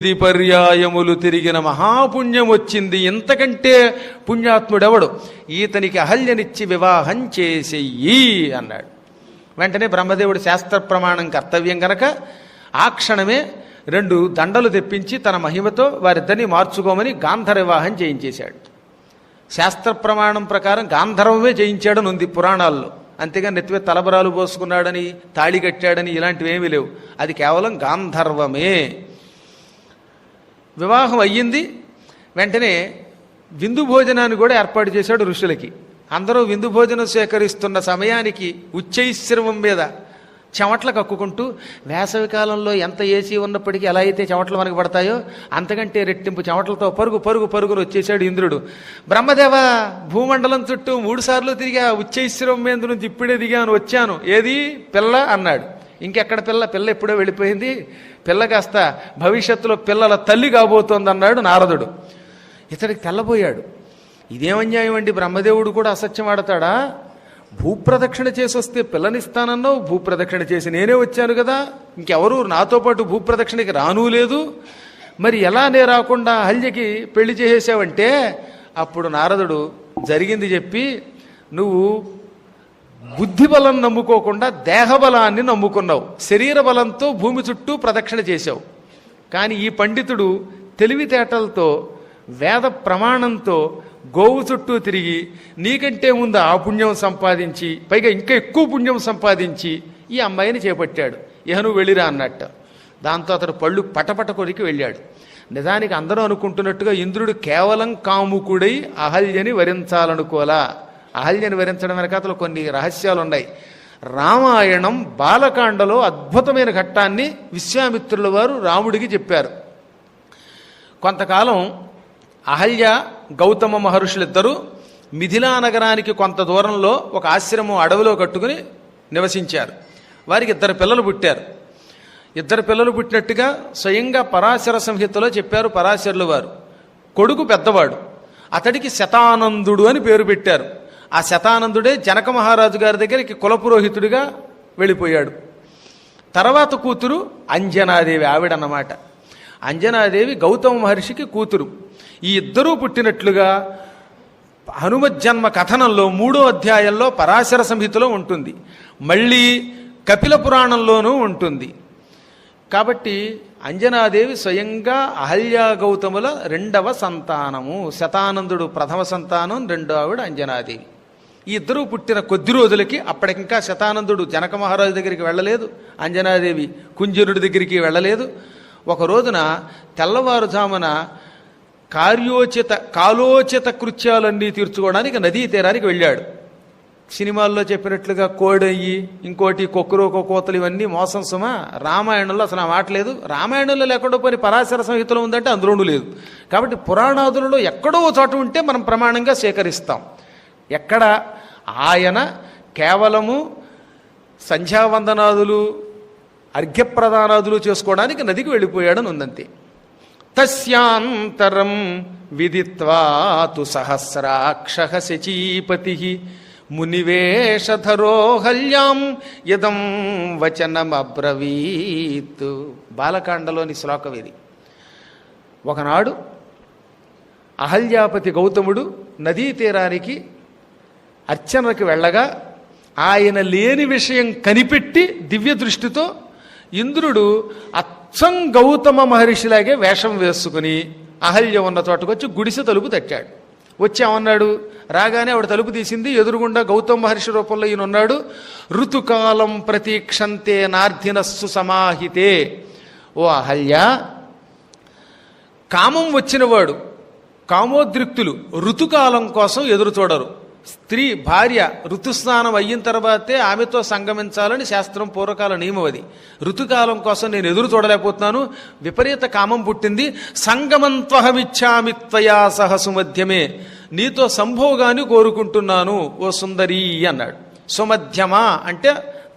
పర్యాయములు తిరిగిన మహాపుణ్యం వచ్చింది. ఇంతకంటే పుణ్యాత్ముడెవడు? ఈతనికి అహల్యనిచ్చి వివాహం చేసెయ్యి అన్నాడు. వెంటనే బ్రహ్మదేవుడు శాస్త్ర ప్రమాణం కర్తవ్యం గనక ఆ క్షణమే 2 దండలు తెప్పించి తన మహిమతో వారిద్దరిని మార్చుకోమని గాంధర్వ వివాహం చేయించేశాడు. శాస్త్ర ప్రమాణం ప్రకారం గాంధర్వమే చేయించాడని ఉంది పురాణాల్లో. అంతేగా నెత్తివే తలబరాలు పోసుకున్నాడని తాళి కట్టాడని ఇలాంటివి ఏమీ లేవు. అది కేవలం గాంధర్వమే. వివాహం అయ్యింది. వెంటనే విందు భోజనాన్ని కూడా ఏర్పాటు చేశాడు ఋషులకి. అందరూ విందు భోజనం సేకరిస్తున్న సమయానికి ఉచ్చైశ్రవం మీద చెమట్లు కక్కుకుంటూ, వేసవి కాలంలో ఎంత ఏసీ ఉన్నప్పటికీ ఎలా అయితే చెమట్లు మనకు పడతాయో అంతకంటే రెట్టింపు చెమటలతో పరుగు పరుగు పరుగును వచ్చేశాడు ఇంద్రుడు. బ్రహ్మదేవ, భూమండలం చుట్టూ 3 సార్లు తిరిగా, ఉచ్చైశ్రవం మీద నుంచి ఇప్పుడే దిగాను, వచ్చాను, ఏది పిల్ల అన్నాడు. ఇంకెక్కడ పిల్ల ఎప్పుడో వెళ్ళిపోయింది. పిల్ల కాస్త భవిష్యత్తులో పిల్లల తల్లి కాబోతోంది అన్నాడు నారదుడు. ఇతడికి తెల్లబోయాడు. ఇదేమన్యాయం అండి, బ్రహ్మదేవుడు కూడా అసత్యం ఆడతాడా? భూప్రదక్షిణ చేసి వస్తే పిల్లనిస్తానన్నావు, భూప్రదక్షిణ చేసి నేనే వచ్చాను కదా, ఇంకెవరు నాతో పాటు భూప్రదక్షిణకి రానూ లేదు, మరి ఎలా నే రాకుండా అహల్యకి పెళ్లి చేసేసావంటే అప్పుడు నారదుడు జరిగింది చెప్పి, నువ్వు బుద్ధి బలం నమ్ముకోకుండా దేహబలాన్ని నమ్ముకున్నావు, శరీర బలంతో భూమి చుట్టూ ప్రదక్షిణ చేశావు. కానీ ఈ పండితుడు తెలివితేటలతో వేద ప్రమాణంతో గోవు చుట్టూ తిరిగి నీకంటే ముందు ఆ పుణ్యం సంపాదించి పైగా ఇంకా ఎక్కువ పుణ్యం సంపాదించి ఈ అమ్మాయిని చేపట్టాడు. ఇహ నువ్వు వెళ్ళిరా అన్నట్ట. దాంతో అతడు పళ్ళు పటపట కొరికి వెళ్ళాడు. నిజానికి అందరూ అనుకుంటున్నట్టుగా ఇంద్రుడు కేవలం కాముకుడై అహల్యని వరించాలనుకోలా. అహల్యని వరించడం వెనకాతలో కొన్ని రహస్యాలు ఉన్నాయి. రామాయణం బాలకాండలో అద్భుతమైన ఘట్టాన్ని విశ్వామిత్రుల వారు రాముడికి చెప్పారు. కొంతకాలం అహల్య గౌతమ మహర్షులిద్దరూ మిథిలా నగరానికి కొంత దూరంలో ఒక ఆశ్రమం అడవిలో కట్టుకుని నివసించారు. వారికి 2 పిల్లలు పుట్టారు. 2 పిల్లలు పుట్టినట్టుగా స్వయంగా పరాశర సంహితలో చెప్పారు పరాశరులు వారు. కొడుకు పెద్దవాడు, అతడికి శతానందుడు అని పేరు పెట్టారు. ఆ శతానందుడే జనక మహారాజు గారి దగ్గరికి కులపురోహితుడిగా వెళ్ళిపోయాడు. తర్వాత కూతురు అంజనాదేవి, ఆవిడన్నమాట. అంజనాదేవి గౌతమ మహర్షికి కూతురు. ఈ ఇద్దరూ పుట్టినట్లుగా హనుమజ్జన్మ కథనంలో 3వ అధ్యాయంలో పరాశర సంహితలో ఉంటుంది. మళ్ళీ కపిల పురాణంలోనూ ఉంటుంది. కాబట్టి అంజనాదేవి స్వయంగా అహల్యా గౌతముల 2వ సంతానము. శతానందుడు ప్రథమ సంతానం, 2వ ఆవిడ అంజనాదేవి. ఈ ఇద్దరూ పుట్టిన కొద్ది రోజులకి అప్పటికింకా శతానందుడు జనక మహారాజు దగ్గరికి వెళ్ళలేదు, అంజనాదేవి కుంజరుడి దగ్గరికి వెళ్ళలేదు. ఒక రోజున తెల్లవారుజామున కాలోచిత కృత్యాలన్నీ తీర్చుకోవడానికి నదీ తీరానికి వెళ్ళాడు. సినిమాల్లో చెప్పినట్లుగా కోడయ్యి ఇంకోటి కొక్కురోకో కోతలు ఇవన్నీ మోసం సుమా. రామాయణంలో అసలు ఆ మాట లేదు. రామాయణంలో లేకుండా పోయి పరాశర సంహితలో ఉందంటే అందులోనూ లేదు. కాబట్టి పురాణాదులలో ఎక్కడో చోట ఉంటే మనం ప్రమాణంగా సేకరిస్తాం. ఎక్కడ ఆయన కేవలము సంధ్యావందనాదులు అర్ఘ్యప్రదానాదులు చేసుకోవడానికి నదికి వెళ్ళిపోయాడని ఉందంతే. తస్యాంతరం విదిత్వా తు సహస్రాక్షః శచీపతి మునివేషధరో హల్యాం యదం వచనమబ్రవీత్. బాలకాండలోని శ్లోకం ఇది. ఒకనాడు అహల్యాపతి గౌతముడు నదీ తీరానికి అర్చనకి వెళ్ళగా ఆయన లేని విషయం కనిపెట్టి దివ్య దృష్టితో ఇంద్రుడు అచ్చం గౌతమ మహర్షిలాగే వేషం వేసుకుని అహల్య ఉన్న చోటకొచ్చి గుడిసె తలుపు తట్టాడు. వచ్చి ఏమన్నాడు? రాగానే ఆవిడ తలుపు తీసింది. ఎదురుగుండా గౌతమ మహర్షి రూపంలో ఈయన ఉన్నాడు. ఋతుకాలం ప్రతీక్షంతే నార్ధినస్సు సమాహితే. ఓ అహల్య, కామం వచ్చినవాడు, కామోద్రిక్తులు ఋతుకాలం కోసం ఎదురు చూడరు. స్త్రీ భార్య ఋతుస్నానం అయిన తర్వాతే ఆమెతో సంగమించాలని శాస్త్రం పూర్వకాల నియమం అది. ఋతుకాలం కోసం నేను ఎదురు చూడలేకపోతున్నాను, విపరీత కామం పుట్టింది. సంగమంత్వహమిచ్చామి త్వయా సహ సుమధ్యమే, నీతో సంభోగాన్ని కోరుకుంటున్నాను ఓ సుందరీ అన్నాడు. సుమధ్యమా అంటే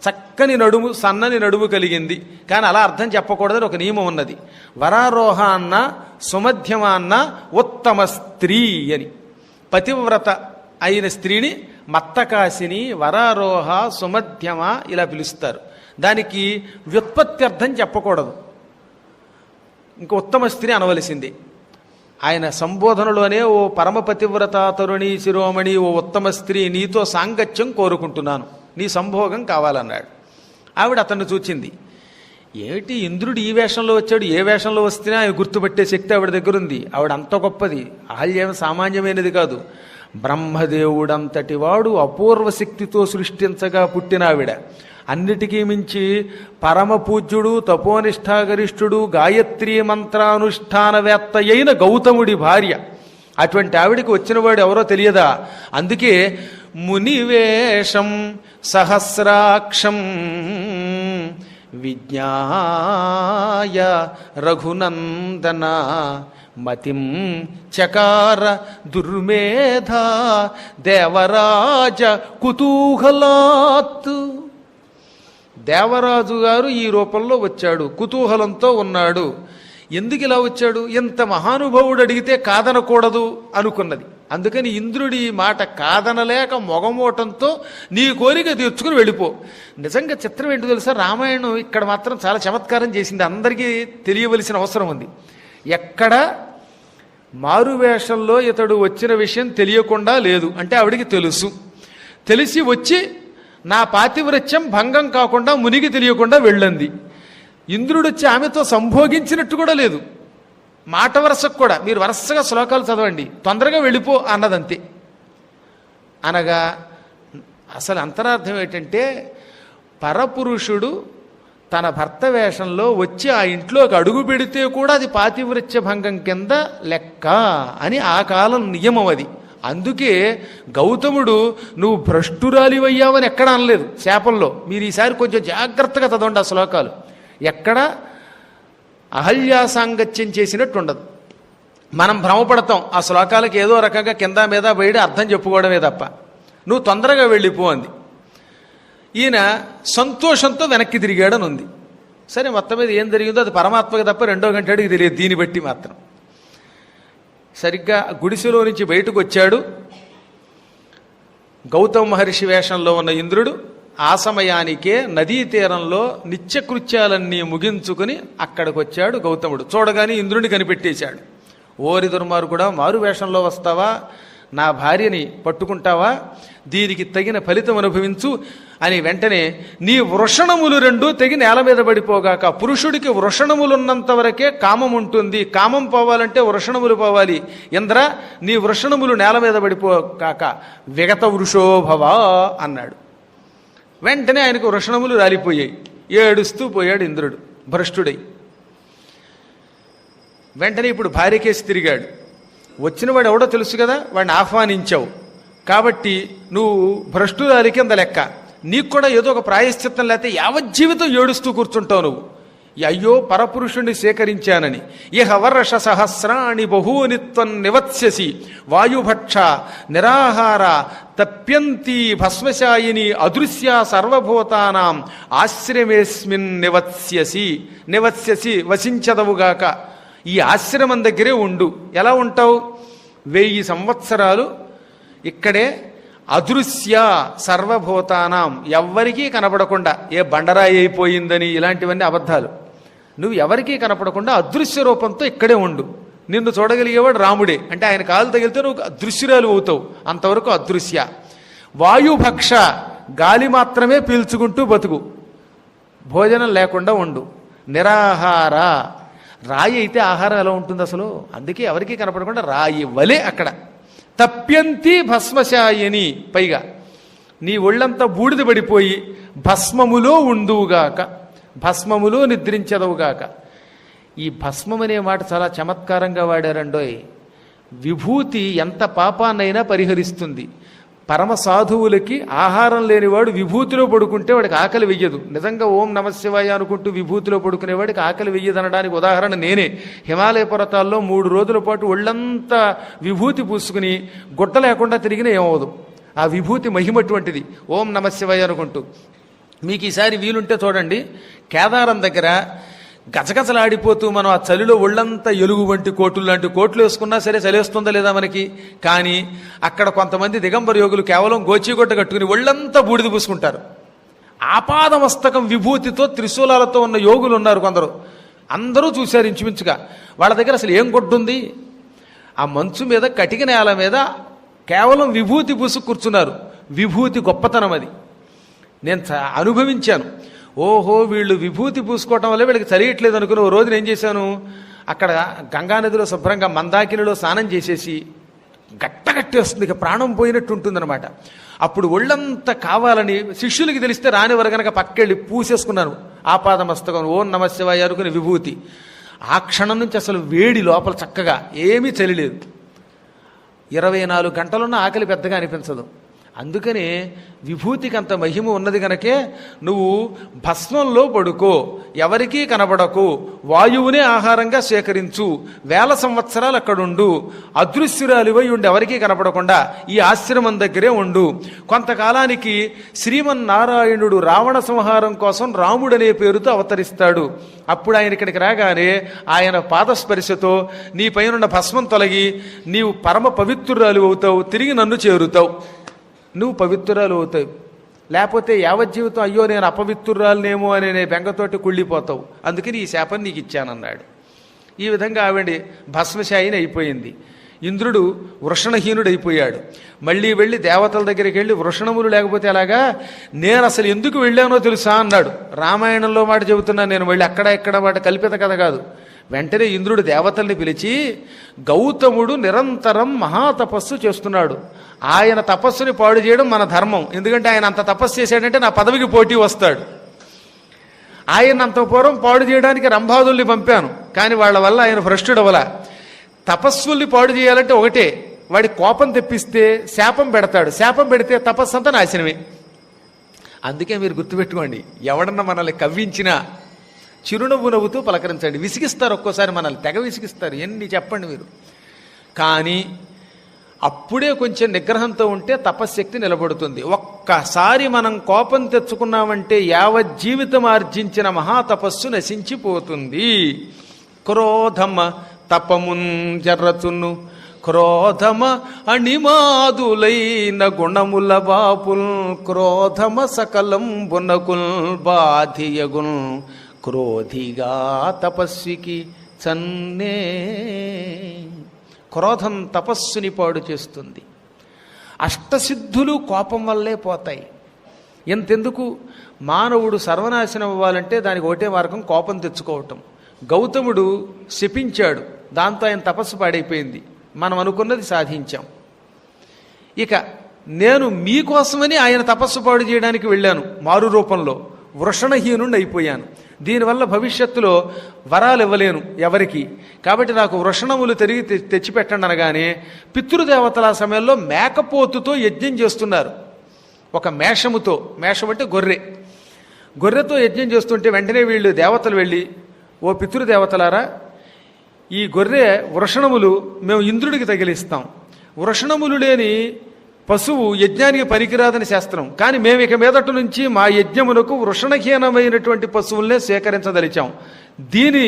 చక్కని నడుము, సన్నని నడుము కలిగింది. కానీ అలా అర్థం చెప్పకూడదని ఒక నియమం ఉన్నది. వరారోహ అన్న సుమధ్యమ అన్న ఉత్తమ స్త్రీ అని. పతివ్రత అయిన స్త్రీని మత్తకాశిని, వరారోహ, సుమధ్యమ ఇలా పిలుస్తారు. దానికి వ్యుత్పత్తి అర్థం చెప్పకూడదు. ఇంక ఉత్తమ స్త్రీ అనవలసింది. ఆయన సంబోధనలోనే ఓ పరమపతివ్రత తరుణి శిరోమణి, ఓ ఉత్తమ స్త్రీ, నీతో సాంగత్యం కోరుకుంటున్నాను, నీ సంభోగం కావాలన్నాడు. ఆవిడ అతన్ని చూచింది. ఏమిటి ఇంద్రుడు ఈ వేషంలో వచ్చాడు, ఏ వేషంలో వస్తేనే ఆయన గుర్తుపట్టే శక్తి ఆవిడ దగ్గర ఉంది. ఆవిడ అంత గొప్పది, అహల్యేం సామాన్యమైనది కాదు. బ్రహ్మదేవుడంతటి వాడు అపూర్వ శక్తితో సృష్టించగా పుట్టిన ఆవిడ. అన్నిటికీ మించి పరమ పూజ్యుడు, తపోనిష్టాగరిష్ఠుడు, గాయత్రీ మంత్రానుష్ఠానవేత్త అయిన గౌతముడి భార్య. అటువంటి ఆవిడికి వచ్చినవాడు ఎవరో తెలియదా? అందుకే మునివేషం సహస్రాక్షం విజ్ఞాయ రఘునందన మతిం చకార దుర్మేధ దేవరాజ కుతూహలాత్. దేవరాజు గారు ఈ రూపంలో వచ్చాడు, కుతూహలంతో ఉన్నాడు. ఎందుకు ఇలా వచ్చాడు? ఇంత మహానుభావుడు అడిగితే కాదనకూడదు అనుకున్నది. అందుకని ఇంద్రుడి మాట కాదనలేక మొగమోటంతో నీ కోరిక తీర్చుకుని వెళ్ళిపో. నిజంగా చిత్రం ఏంటో తెలుసా? రామాయణం ఇక్కడ మాత్రం చాలా చమత్కారం చేసింది. అందరికీ తెలియవలసిన అవసరం ఉంది. ఎక్కడ మారువేషంలో ఇతడు వచ్చిన విషయం తెలియకుండా లేదు. అంటే ఆవిడికి తెలుసు. తెలిసి వచ్చి నా పాతివ్రత్యం భంగం కాకుండా మునిగి తెలియకుండా వెళ్ళంది. ఇంద్రుడు వచ్చి ఆమెతో సంభోగించినట్టు కూడా లేదు. మాట వరసకు కూడా మీరు వరుసగా శ్లోకాలు చదవండి, తొందరగా వెళ్ళిపో అన్నదంతే. అనగా అసలు అంతరార్థం ఏంటంటే, పరపురుషుడు తన భర్త వేషంలో వచ్చి ఆ ఇంట్లోకి అడుగు పెడితే కూడా అది పాతివ్రత్య భంగం కింద లెక్క అని ఆ కాలం నియమం అది. అందుకే గౌతముడు నువ్వు భ్రష్టురాలివయ్యావని ఎక్కడ అనలేదు శాపంలో. మీరు ఈసారి కొంచెం జాగ్రత్తగా చదవండి ఆ శ్లోకాలు. ఎక్కడ అహల్యా సాంగత్యం చేసినట్టు ఉండదు. మనం భ్రమపడతాం ఆ శ్లోకాలకు ఏదో రకంగా కింద మీద బయట అర్థం చెప్పుకోవడమే తప్ప. నువ్వు తొందరగా వెళ్ళిపో అంది. ఈయన సంతోషంతో వెనక్కి తిరిగాడని ఉంది. సరే, మొత్తం మీద ఏం జరిగిందో అది పరమాత్మకి తప్ప రెండో గంటడికి తెలియదు. దీన్ని బట్టి మాత్రం సరిగ్గా గుడిసెలో నుంచి బయటకు వచ్చాడు గౌతమ మహర్షి వేషంలో ఉన్న ఇంద్రుడు. ఆ సమయానికే నదీ తీరంలో నిత్యకృత్యాలన్నీ ముగించుకుని అక్కడికి వచ్చాడు గౌతముడు. చూడగానే ఇంద్రుడిని కనిపెట్టేశాడు. ఓరి దుర్మార్గుడా, మారు వేషంలో వస్తావా, నా భార్యని పట్టుకుంటావా, దీనికి తగిన ఫలితం అనుభవించు అని వెంటనే నీ వృషణములు రెండూ తెగి నేల మీద పడిపోగాక. పురుషుడికి వృషణములున్నంత వరకే కామం ఉంటుంది. కామం పోవాలంటే వృషణములు పోవాలి. ఇంద్ర, నీ వృషణములు నేల మీద పడిపోగాక విగత వృషోభవ అన్నాడు. వెంటనే ఆయనకు వృషణములు రాలిపోయాయి. ఏడుస్తూ పోయాడు ఇంద్రుడు భ్రష్టుడై. వెంటనే ఇప్పుడు భార్యకేసి తిరిగాడు. వచ్చినవాడు ఎవడో తెలుసు కదా, వాడిని ఆహ్వానించావు కాబట్టి నువ్వు భ్రష్టురాలి కింద లెక్క. నీకు కూడా ఏదో ఒక ప్రాయశ్చిత్తం లేకపోతే యావజ్జీవితం ఏడుస్తూ కూర్చుంటావు నువ్వు. అయ్యో పరపురుషుణ్ణి సేకరించానని. ఇహ వర్ష సహస్రాణి బహూనిత్వం నివత్స్యసి వాయుభక్ష నిరాహార తప్యంతి భస్మశాయిని అదృశ్య సర్వభూతానాం ఆశ్రమేస్మిన్ నివత్స్యసి వసించదవుగాక. ఈ ఆశ్రమం దగ్గరే ఉండు. ఎలా ఉంటావు? 1000 సంవత్సరాలు ఇక్కడే అదృశ్య సర్వభూతానాం, ఎవ్వరికీ కనపడకుండా. ఏ బండరాయి అయిపోయిందని ఇలాంటివన్నీ అబద్ధాలు. నువ్వు ఎవరికీ కనపడకుండా అదృశ్య రూపంతో ఇక్కడే ఉండు. నిన్ను చూడగలిగేవాడు రాముడే. అంటే ఆయన కాలు తగిలితే నువ్వు అదృశ్యురాలు అవుతావు. అంతవరకు అదృశ్య. వాయుభక్ష, గాలి మాత్రమే పీల్చుకుంటూ బతుకు, భోజనం లేకుండా ఉండు. నిరాహార, రాయి అయితే ఆహారం ఎలా ఉంటుంది అసలు? అందుకే ఎవరికీ కనపడకుండా రాయి వలే అక్కడ. తప్యంతి భస్మశాయిని, పైగా నీ ఒళ్ళంతా బూడిద పడిపోయి భస్మములో ఉండువుగాక, భస్మములో నిద్రించదవుగాక. ఈ భస్మం అనే మాట చాలా చమత్కారంగా వాడారండోయ్. విభూతి ఎంత పాపాన్నైనా పరిహరిస్తుంది. పరమ సాధువులకి ఆహారం లేనివాడు విభూతిలో పడుకుంటే వాడికి ఆకలి వెయ్యదు. నిజంగా ఓం నమశివాయ అనుకుంటూ విభూతిలో పడుకునేవాడికి ఆకలి వెయ్యదు అనడానికి ఉదాహరణ నేనే. హిమాలయ పర్వతాల్లో 3 రోజుల పాటు ఒళ్ళంతా విభూతి పూసుకుని గుడ్డ లేకుండా తిరిగిన ఏమవదు. ఆ విభూతి మహిమటువంటిది. ఓం నమశివాయ అనుకుంటూ. మీకు ఈసారి వీలుంటే చూడండి, కేదారం దగ్గర గజగజలాడిపోతూ మనం ఆ చలిలో ఒళ్ళంతా ఎలుగు వంటి కోట్లు లాంటి కోట్లు వేసుకున్నా సరే చలిస్తుందా లేదా మనకి. కానీ అక్కడ కొంతమంది దిగంబర యోగులు కేవలం గోచీగొట్ట కట్టుకుని ఒళ్ళంతా బూడిద పూసుకుంటారు. ఆపాదమస్తకం విభూతితో త్రిశూలాలతో ఉన్న యోగులు ఉన్నారు కొందరు. అందరూ చూశారు ఇంచుమించుగా. వాళ్ళ దగ్గర అసలు ఏం గొడ్డుంది? ఆ మంచు మీద కటిక నేల మీద కేవలం విభూతి పూసు కూర్చున్నారు. విభూతి గొప్పతనం అది. నేను అనుభవించాను. ఓహో, వీళ్ళు విభూతి పూసుకోవటం వల్ల వీళ్ళకి చలియట్లేదు అనుకుని ఓ రోజున ఏం చేశాను, అక్కడ గంగానదిలో శుభ్రంగా మందాకినిలో స్నానం చేసేసి గట్టగట్టేస్తుంది, ఇక ప్రాణం పోయినట్టు ఉంటుందన్నమాట. అప్పుడు ఒళ్ళంతా కావాలని శిష్యులకి తెలిస్తే రానివారు కనుక పక్కెళ్ళి పూసేసుకున్నాను. ఆపాదమస్తకం ఓం నమః శివాయ అనుకుని విభూతి. ఆ క్షణం నుంచి అసలు వేడి లోపల చక్కగా ఏమీ చలిలేదు. 24 గంటలున్న ఆకలి పెద్దగా అనిపించదు. అందుకనే విభూతికి అంత మహిమ ఉన్నది గనకే నువ్వు భస్మంలో పడుకో, ఎవరికీ కనబడకు, వాయువునే ఆహారంగా స్వీకరించు, 1000 సంవత్సరాలు అక్కడుండు, అదృశ్యురాలివై ఉండి ఎవరికీ కనబడకుండా ఈ ఆశ్రమం దగ్గరే ఉండు. కొంతకాలానికి శ్రీమన్నారాయణుడు రావణ సంహారం కోసం రాముడనే పేరుతో అవతరిస్తాడు. అప్పుడు ఆయన ఇక్కడికి రాగానే ఆయన పాదస్పర్శతో నీ పైనున్న భస్మం తొలగి నీవు పరమ పవిత్రురాలు అవుతావు, తిరిగి నన్ను చేరుతావు, నువ్వు పవిత్రురాలు అవుతావు. లేకపోతే యావజ్జీవితం అయ్యో నేను అపవిత్రురాలనేమో అనే బెంగతోటి కుళ్ళిపోతావు, అందుకని ఈ శాపం నీకు ఇచ్చానన్నాడు. ఈ విధంగా ఆవిడ భస్మశాయిని అయిపోయింది. ఇంద్రుడు వృషణహీనుడైపోయాడు. మళ్ళీ వెళ్ళి దేవతల దగ్గరికి వెళ్ళి వృషణములు లేకపోతే ఎలాగా, నేను అసలు ఎందుకు వెళ్ళానో తెలుసా అన్నాడు. రామాయణంలో మాట చెబుతున్నాను నేను, వెళ్ళి అక్కడ ఇక్కడ మాట కల్పిత కథ కాదు. వెంటనే ఇంద్రుడు దేవతల్ని పిలిచి, గౌతముడు నిరంతరం మహాతపస్సు చేస్తున్నాడు, ఆయన తపస్సుని పాడు చేయడం మన ధర్మం. ఎందుకంటే ఆయన అంత తపస్సు చేశాడంటే నా పదవికి పోటీ వస్తాడు. ఆయన అంత పూర్వం పాడు చేయడానికి రంభాదుల్ని పంపాను, కానీ వాళ్ళ వల్ల ఆయన భ్రష్టుడవల. తపస్సుల్ని పాడు చేయాలంటే ఒకటే, వాడి కోపం తెప్పిస్తే శాపం పెడతాడు, శాపం పెడితే తపస్సు అంతా నాశనమే. అందుకే మీరు గుర్తుపెట్టుకోండి, ఎవడన్నా మనల్ని కవ్వించినా చిరునవ్వు నవ్వుతూ పలకరించండి. విసిగిస్తారు, ఒక్కోసారి మనల్ని తెగ విసిగిస్తారు, ఎన్ని చెప్పండి మీరు. కానీ అప్పుడే కొంచెం నిగ్రహంతో ఉంటే తపశ్శక్తి నిలబడుతుంది. ఒక్కసారి మనం కోపం తెచ్చుకున్నామంటే యావజ్జీవితం ఆర్జించిన మహాతపస్సు నశించిపోతుంది. క్రోధమ తపముంజరచును, క్రోధమ అణిమాదులైన గుణముల బాపుల్, క్రోధమ సకలం బునకుల్ బాధియగుల్, క్రోధిగా తపస్వికి చన్నే. క్రోధం తపస్సుని పాడు చేస్తుంది. అష్టసిద్ధులు కోపం వల్లే పోతాయి. ఎంతెందుకు, మానవుడు సర్వనాశనం అవ్వాలంటే దానికి ఒకటే మార్గం, కోపం తెచ్చుకోవటం. గౌతముడు శపించాడు, దాంతో ఆయన తపస్సు పాడైపోయింది. మనం అనుకున్నది సాధించాం. ఇక నేను మీకోసమని ఆయన తపస్సు పాడు చేయడానికి వెళ్ళాను, మారు రూపంలో వృషణహీనుండి అయిపోయాను. దీనివల్ల భవిష్యత్తులో వరాలు ఇవ్వలేను ఎవరికి, కాబట్టి నాకు వృషణములు తిరిగి తెచ్చిపెట్టండి అనగానే పితృదేవతల ఆ సమయంలో మేకపోతుతో యజ్ఞం చేస్తున్నారు. ఒక మేషముతో, మేషం అంటే గొర్రెతో యజ్ఞం చేస్తుంటే వెంటనే వీళ్ళు దేవతలు వెళ్ళి, ఓ పితృదేవతలారా, ఈ గొర్రె వృషణములు మేము ఇంద్రుడికి తగిలిస్తాం, వృషణములు లేని పశువు యజ్ఞానికి పనికిరాదని శాస్త్రం, కానీ మేము ఇక మీదటి నుంచి మా యజ్ఞమునకు వృషణహీనమైనటువంటి పశువులనే సేకరించదలిచాం. దీని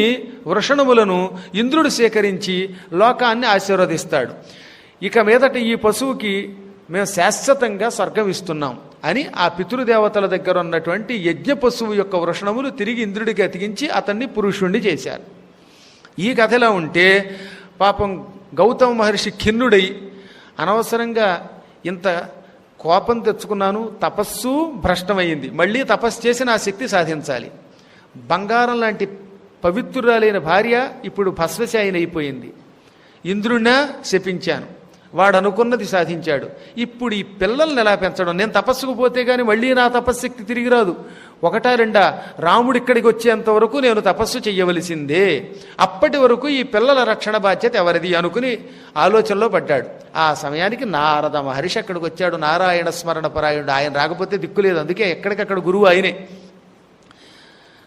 వృషణములను ఇంద్రుడు సేకరించి లోకాన్ని ఆశీర్వదిస్తాడు. ఇక మీదట ఈ పశువుకి మేము శాశ్వతంగా స్వర్గం ఇస్తున్నాం అని ఆ పితృదేవతల దగ్గర ఉన్నటువంటి యజ్ఞ పశువు యొక్క వృషణములు తిరిగి ఇంద్రుడికి అతికించి అతన్ని పురుషుణ్ణి చేశారు. ఈ కథలా ఉంటే పాపం గౌతమ మహర్షి ఖిన్నుడై, అనవసరంగా ఇంత కోపం తెచ్చుకున్నాను, తపస్సు భ్రష్టమైంది, మళ్ళీ తపస్సు చేసి నా శక్తి సాధించాలి. బంగారం లాంటి పవిత్రురాలైన భార్య ఇప్పుడు భస్మశాయిని అయిపోయింది. ఇంద్రుడినా శపించాను, వాడు అనుకున్నది సాధించాడు. ఇప్పుడు ఈ పిల్లల్ని ఎలా పెంచడం? నేను తపస్సుకు పోతే కానీ మళ్ళీ నా తపశ్శక్తి తిరిగి రాదు. ఒకటా రెండా, రాముడు ఇక్కడికి వచ్చేంత వరకు నేను తపస్సు చెయ్యవలసిందే. అప్పటి వరకు ఈ పిల్లల రక్షణ బాధ్యత ఎవరిది అనుకుని ఆలోచనలో పడ్డాడు. ఆ సమయానికి నారద మహర్షి అక్కడికి వచ్చాడు. నారాయణ స్మరణ పరాయణుడు, ఆయన రాకపోతే దిక్కులేదు. అందుకే ఎక్కడికక్కడ గురువు ఆయనే.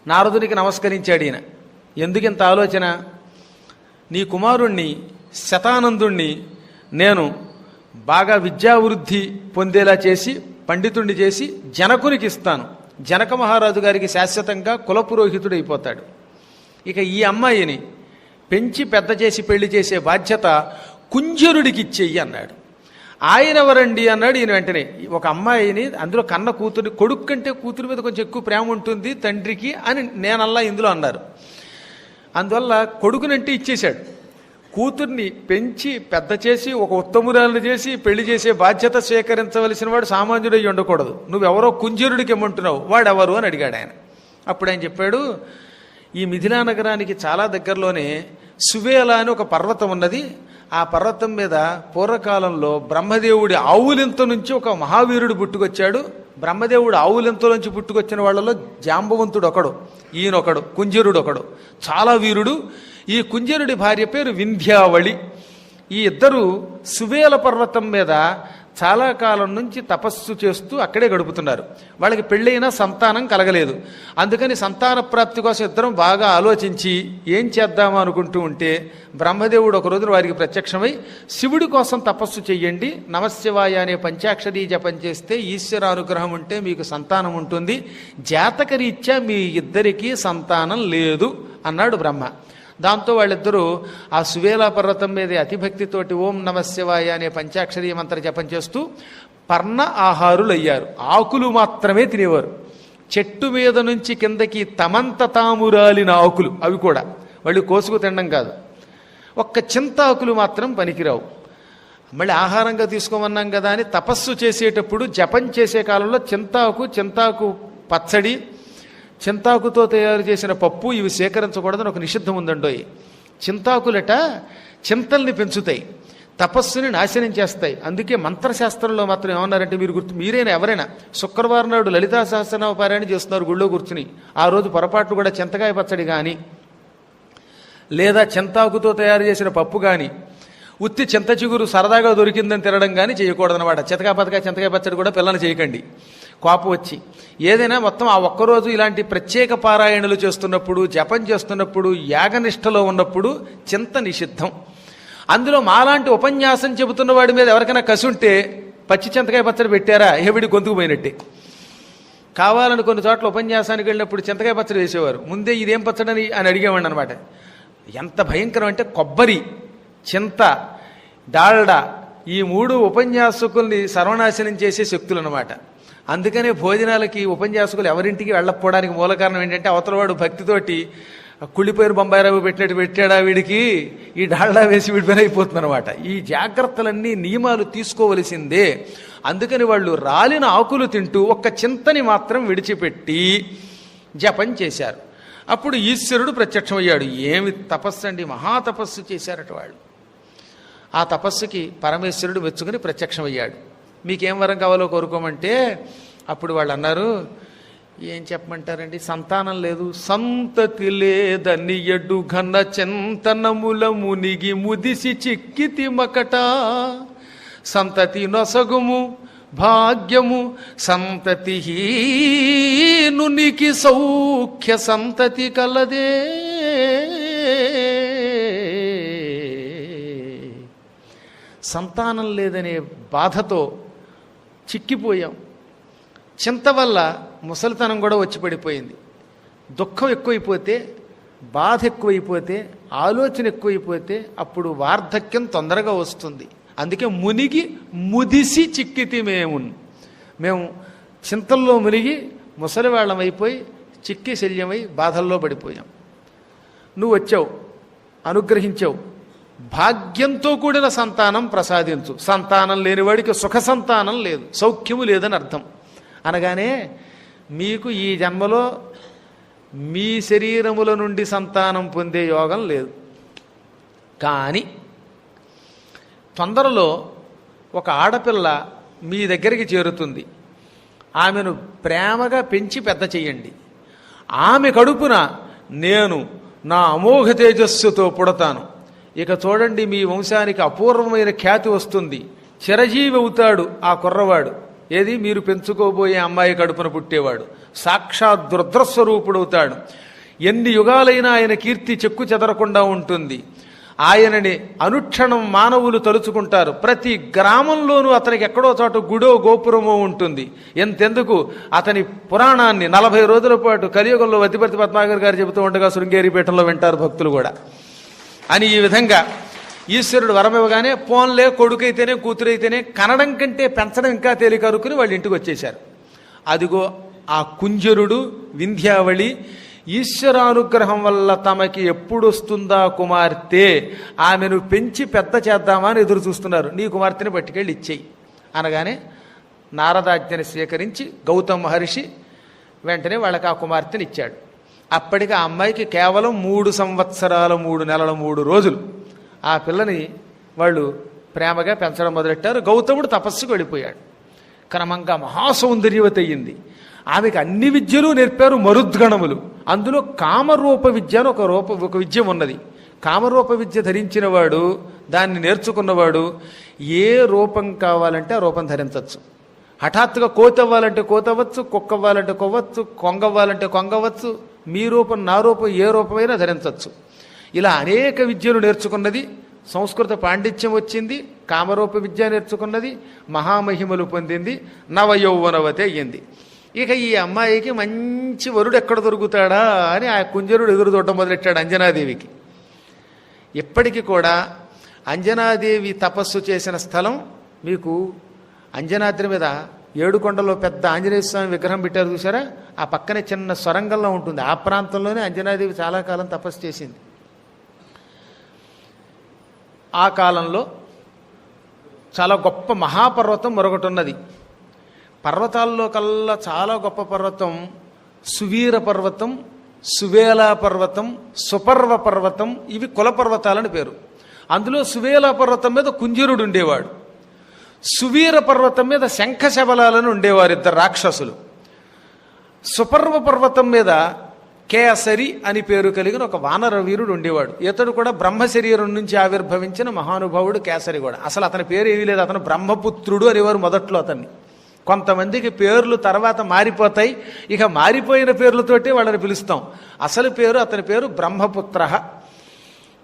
నారదునికి నమస్కరించాడు ఈయన. ఎందుకింత ఆలోచన? నీ కుమారుణ్ణి శతానందుణ్ణి నేను బాగా విద్యావృద్ధి పొందేలా చేసి పండితుణ్ణి చేసి జనకునికి ఇస్తాను. జనక మహారాజు గారికి శాశ్వతంగా కులపురోహితుడైపోతాడు. ఇక ఈ అమ్మాయిని పెంచి పెద్ద చేసి పెళ్లి చేసే బాధ్యత కుంజరుడికి ఇచ్చేయి అన్నాడు. ఆయన ఎవరండి అన్నాడు ఈయన. వెంటనే ఒక అమ్మాయిని, అందులో కన్న కూతురు, కొడుకు కంటే కూతురు మీద కొంచెం ఎక్కువ ప్రేమ ఉంటుంది తండ్రికి అని నేనల్లా ఇందులో అన్నారు. అందువల్ల కొడుకునంటే ఇచ్చేశాడు. కూతుర్ని పెంచి పెద్ద చేసి ఒక ఉత్తమురాలను చేసి పెళ్లి చేసే బాధ్యత స్వీకరించవలసిన వాడు సామాన్యుడై ఉండకూడదు. నువ్వెవరో కుంజరుడికి ఇమ్మంటున్నావు, వాడెవరు అని అడిగాడు ఆయన. అప్పుడు ఆయన చెప్పాడు, ఈ మిథిలా నగరానికి చాలా దగ్గరలోనే సువేల అని ఒక పర్వతం ఉన్నది. ఆ పర్వతం మీద పూర్వకాలంలో బ్రహ్మదేవుడి ఆవులింత నుంచి ఒక మహావీరుడు పుట్టుకొచ్చాడు. బ్రహ్మదేవుడు ఆవులింతలోంచి పుట్టుకొచ్చిన వాళ్ళలో జాంబవంతుడు ఒకడు, ఈయనొకడు, కుంజరుడు ఒకడు, చాలా వీరుడు. ఈ కుంజరుడి భార్య పేరు వింధ్యావళి. ఈ ఇద్దరు సువేల పర్వతం మీద చాలా కాలం నుంచి తపస్సు చేస్తూ అక్కడే గడుపుతున్నారు. వాళ్ళకి పెళ్ళైనా సంతానం కలగలేదు. అందుకని సంతాన ప్రాప్తి కోసం ఇద్దరం బాగా ఆలోచించి ఏం చేద్దామా అనుకుంటూ ఉంటే బ్రహ్మదేవుడు ఒక రోజున వారికి ప్రత్యక్షమై, శివుడి కోసం తపస్సు చెయ్యండి, నమశివాయ అనే పంచాక్షరీ జపం చేస్తే ఈశ్వర అనుగ్రహం ఉంటే మీకు సంతానం ఉంటుంది, జాతకరీత్యా మీ ఇద్దరికీ సంతానం లేదు అన్నాడు బ్రహ్మ. దాంతో వాళ్ళిద్దరూ ఆ సువేలా పర్వతం మీద అతిభక్తితోటి ఓం నమశివాయ అనే పంచాక్షరీ మంత్ర జపం చేస్తూ పర్ణ ఆహారులయ్యారు. ఆకులు మాత్రమే తినేవారు. చెట్టు మీద నుంచి కిందకి తమంత తామురాలిన ఆకులు, అవి కూడా వాళ్ళు కోసుకు తినడం కాదు, ఒక్క చింతాకులు మాత్రం పనికిరావు. మళ్ళీ ఆహారంగా తీసుకోమన్నాం కదా అని తపస్సు చేసేటప్పుడు జపం చేసే కాలంలో చింతాకు పచ్చడి, చింతాకుతో తయారు చేసిన పప్పు ఇవి సేకరించకూడదని ఒక నిషిద్ధం ఉందండోయ్. చింతాకులట చింతల్ని పెంచుతాయి, తపస్సుని నాశనం చేస్తాయి. అందుకే మంత్రశాస్త్రంలో మాత్రం ఏమన్నారంటే, మీరైనా ఎవరైనా శుక్రవారం నాడు లలితా సహస్రనామ పారాయణ చేస్తున్నారు గుళ్ళో కూర్చుని, ఆ రోజు పొరపాటు కూడా చింతకాయ పచ్చడి కానీ లేదా చింతాకుతో తయారు చేసిన పప్పు కానీ ఉత్తి చింత చిగురు సరదాగా దొరికిందని తినడం కానీ చేయకూడదనమాట. చింతకాయ పచ్చడి కూడా పిల్లలు చేయకండి, కోపం వచ్చి. ఏదైనా మొత్తం ఆ ఒక్కరోజు ఇలాంటి ప్రత్యేక పారాయణలు చేస్తున్నప్పుడు, జపం చేస్తున్నప్పుడు, యాగనిష్టలో ఉన్నప్పుడు చింత నిషిద్ధం. అందులో మాలాంటి ఉపన్యాసం చెబుతున్న వాడి మీద ఎవరికైనా కసి ఉంటే పచ్చి చింతకాయ పచ్చడి పెట్టారా ఎవడి గొంతుకు పోయినట్టే. కావాలని కొన్ని చోట్ల ఉపన్యాసానికి వెళ్ళినప్పుడు చింతకాయ పచ్చడి వేసేవారు. ముందే ఇదేం పచ్చడని అని అడిగేవాడిని అనమాట. ఎంత భయంకరం అంటే కొబ్బరి, చింత, డాల్డా ఈ మూడు ఉపన్యాసకుల్ని సర్వనాశనం చేసే శక్తులు అనమాట. అందుకనే భోజనాలకి ఉపన్యాసకులు ఎవరింటికి వెళ్ళకపోవడానికి మూల కారణం ఏంటంటే, అవతలవాడు భక్తితోటి కుళ్ళిపోయిన బొంబాయిరావు పెట్టినట్టు పెట్టాడా వీడికి, ఈ డాల్డా వేసి వీడిపోయిన అయిపోతుంది అనమాట. ఈ జాగ్రత్తలన్నీ నియమాలు తీసుకోవలసిందే. అందుకని వాళ్ళు రాలిన ఆకులు తింటూ ఒక్క చింతని మాత్రం విడిచిపెట్టి జపం చేశారు. అప్పుడు ఈశ్వరుడు ప్రత్యక్షమయ్యాడు. ఏమి తపస్సు అండి, మహాతపస్సు చేశారట వాళ్ళు. ఆ తపస్సుకి పరమేశ్వరుడు మెచ్చుకుని ప్రత్యక్షమయ్యాడు. మీకేం వరం కావాలో కోరుకోమంటే అప్పుడు వాళ్ళు అన్నారు, ఏం చెప్పమంటారండి, సంతానం లేదు, సంతతి లేదని ఎడ్డు ఘన చింతనముల మునిగి ముదిసి చిక్కితి మకట, సంతతి నొసగుము భాగ్యము సంతతి హీనునికి సౌఖ్య సంతతి కలదే. సంతానం లేదనే బాధతో చిక్కిపోయాం. చింత వల్ల ముసలితనం కూడా వచ్చి పడిపోయింది. దుఃఖం ఎక్కువైపోతే, బాధ ఎక్కువైపోతే, ఆలోచన ఎక్కువైపోతే అప్పుడు వార్ధక్యం తొందరగా వస్తుంది. అందుకే మునిగి ముదిసి చిక్కితి మేము చింతల్లో మునిగి ముసలివాళ్ళం అయిపోయి చిక్కి శల్యమై బాధల్లో పడిపోయాం. నువ్వు వచ్చావు, అనుగ్రహించావు, భాగ్యంతో కూడిన సంతానం ప్రసాదించు. సంతానం లేనివాడికి సుఖ సంతానం లేదు, సౌఖ్యము లేదని అర్థం. అనగానే మీకు ఈ జన్మలో మీ శరీరముల నుండి సంతానం పొందే యోగం లేదు, కానీ తొందరలో ఒక ఆడపిల్ల మీ దగ్గరికి చేరుతుంది. ఆమెను ప్రేమగా పెంచి పెద్ద చెయ్యండి. ఆమె కడుపున నేను నా అమోఘ తేజస్సుతో పుడతాను. ఇక చూడండి, మీ వంశానికి అపూర్వమైన ఖ్యాతి వస్తుంది. చిరజీవి అవుతాడు ఆ కుర్రవాడు. ఏది, మీరు పెంచుకోబోయే అమ్మాయి కడుపున పుట్టేవాడు సాక్షాత్ రుద్రస్వరూపుడవుతాడు. ఎన్ని యుగాలైనా ఆయన కీర్తి చెక్కు చెదరకుండా ఉంటుంది. ఆయనని అనుక్షణం మానవులు తలుచుకుంటారు. ప్రతి గ్రామంలోనూ అతనికి ఎక్కడో చోట గుడో గోపురమో ఉంటుంది. ఎంతెందుకు, అతని పురాణాన్ని 40 రోజుల పాటు కలియుగంలో వతిపర్తి పద్మాకర్ గారు చెబుతూ ఉండగా శృంగేరిపీఠంలో వింటారు భక్తులు కూడా. అని ఈ విధంగా ఈశ్వరుడు వరమివ్వగానే పోన్లే, కొడుకైతేనే కూతురైతేనే కనడం కంటే పెంచడం ఇంకా తేలిక అనుకుని వాళ్ళ ఇంటికి వచ్చేశారు. అదిగో ఆ కుంజరుడు, వింధ్యావళి ఈశ్వరానుగ్రహం వల్ల తమకి ఎప్పుడు వస్తుందా కుమార్తె, ఆమెను పెంచి పెద్ద చేద్దామా అని ఎదురు చూస్తున్నారు, నీ కుమార్తెని పట్టుకెళ్ళి ఇచ్చేయి అనగానే నారదాజ్ఞని స్వీకరించి గౌతమ మహర్షి వెంటనే వాళ్ళకి ఆ కుమార్తెని ఇచ్చాడు. అప్పటికి ఆ అమ్మాయికి కేవలం 3 సంవత్సరాలు 3 నెలల 3 రోజులు. ఆ పిల్లని వాళ్ళు ప్రేమగా పెంచడం మొదలెట్టారు. గౌతముడు తపస్సుకు వెళ్ళిపోయాడు. క్రమంగా మహాసౌందర్యవతి అయ్యింది. ఆమెకు అన్ని విద్యలు నేర్పారు మరుద్గణములు. అందులో కామరూప విద్య అని ఒక విద్య ఉన్నది. కామరూప విద్య ధరించిన వాడు, దాన్ని నేర్చుకున్నవాడు ఏ రూపం కావాలంటే ఆ రూపం ధరించవచ్చు. హఠాత్తుగా కోతి అవ్వాలంటే కోతవచ్చు, కుక్క అవ్వాలంటే కొవ్వచ్చు, కొంగవ్వాలంటే కొంగవచ్చు. మీ రూపం నా రూపం ఏ రూపమైనా ధరించవచ్చు. ఇలా అనేక విద్యలు నేర్చుకున్నది. సంస్కృత పాండిత్యం వచ్చింది, కామరూప విద్య నేర్చుకున్నది, మహామహిమలు పొందింది, నవయౌవనవతి అయ్యింది. ఇక ఈ అమ్మాయికి మంచి వరుడు ఎక్కడ దొరుకుతాడా అని ఆ కుంజరుడు ఎదురు చూడటం మొదలెట్టాడు అంజనాదేవికి. ఇప్పటికీ కూడా అంజనాదేవి తపస్సు చేసిన స్థలం మీకు అంజనాద్రి మీద 7 కొండల్లో పెద్ద ఆంజనేయ స్వామి విగ్రహం పెట్టారు చూసారా, ఆ పక్కనే చిన్న సొరంగంలో ఉంటుంది. ఆ ప్రాంతంలోనే అంజనాదేవి చాలా కాలం తపస్సు చేసింది. ఆ కాలంలో చాలా గొప్ప మహాపర్వతం మరొకటి ఉన్నది. పర్వతాల్లో కల్లా చాలా గొప్ప పర్వతం సువీర పర్వతం, సువేలా పర్వతం, సుపర్వ పర్వతం. ఇవి కుల పర్వతాలని పేరు. అందులో సువేలా పర్వతం మీద కుంజరుడు ఉండేవాడు. సువీర పర్వతం మీద శంఖశబలాలను ఉండేవారు 2 రాక్షసులు. సుపర్వ పర్వతం మీద కేసరి అని పేరు కలిగిన ఒక వానర వీరుడు ఉండేవాడు. ఇతడు కూడా బ్రహ్మ శరీరం నుంచి ఆవిర్భవించిన మహానుభావుడు కేసరి కూడా. అసలు అతని పేరు ఏమీ లేదు, అతను బ్రహ్మపుత్రుడు అనేవారు మొదట్లో అతన్ని. కొంతమందికి పేర్లు తర్వాత మారిపోతాయి, ఇక మారిపోయిన పేర్లతోటి వాళ్ళని పిలుస్తాం. అసలు పేరు అతని పేరు బ్రహ్మపుత్ర,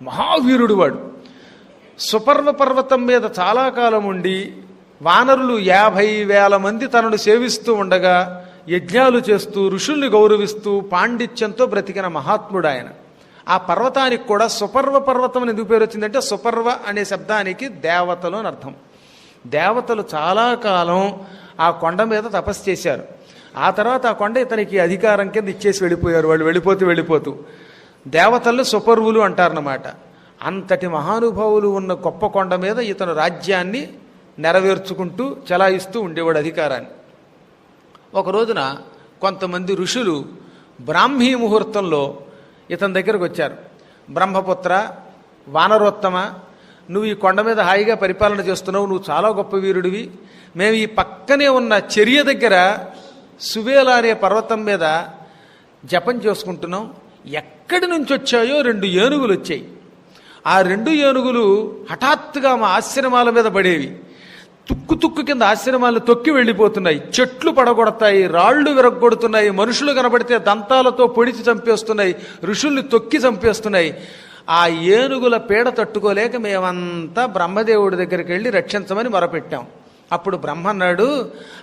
మహావీరుడు వాడు. సుపర్వ పర్వతం మీద చాలా కాలం ఉండి వానరులు 50,000 మంది తనను సేవిస్తూ ఉండగా యజ్ఞాలు చేస్తూ ఋషుల్ని గౌరవిస్తూ పాండిత్యంతో బ్రతికిన మహాత్ముడు ఆయన. ఆ పర్వతానికి కూడా సుపర్వ పర్వతం అని ఎందుకు పేరు వచ్చిందంటే సుపర్వ అనే శబ్దానికి దేవతలు అని అర్థం. దేవతలు చాలా కాలం ఆ కొండ మీద తపస్సు చేశారు. ఆ తర్వాత ఆ కొండ ఇతనికి అధికారం కింద ఇచ్చేసి వెళ్ళిపోయారు. వాళ్ళు వెళ్ళిపోతూ దేవతల్ని సుపర్వులు అంటారన్నమాట. అంతటి మహానుభావులు ఉన్న గొప్ప కొండ మీద ఇతను రాజ్యాన్ని నెరవేర్చుకుంటూ చలాయిస్తూ ఉండేవాడు అధికారాన్ని. ఒక రోజున కొంతమంది ఋషులు బ్రాహ్మీ ముహూర్తంలో ఇతని దగ్గరకు వచ్చారు. బ్రహ్మపుత్ర, వానరోత్తమ, నువ్వు ఈ కొండ మీద హాయిగా పరిపాలన చేస్తున్నావు, నువ్వు చాలా గొప్ప వీరుడివి. మేము ఈ పక్కనే ఉన్న చర్య దగ్గర సువేల అనే పర్వతం మీద జపం చేసుకుంటున్నాం. ఎక్కడి నుంచి వచ్చాయో 2 ఏనుగులు వచ్చాయి. ఆ 2 ఏనుగులు హఠాత్తుగా మా ఆశ్రమాల మీద పడేవి. తుక్కు కింద ఆశ్రమాలను తొక్కి వెళ్ళిపోతున్నాయి. చెట్లు పడగొడతాయి, రాళ్లు విరగొడుతున్నాయి, మనుషులు కనబడితే దంతాలతో పొడిచి చంపేస్తున్నాయి, ఋషుల్ని తొక్కి చంపేస్తున్నాయి. ఆ ఏనుగుల పీడ తట్టుకోలేక మేమంతా బ్రహ్మదేవుడి దగ్గరికి వెళ్ళి రక్షించమని మొరపెట్టాం. అప్పుడు బ్రహ్మ అన్నాడు,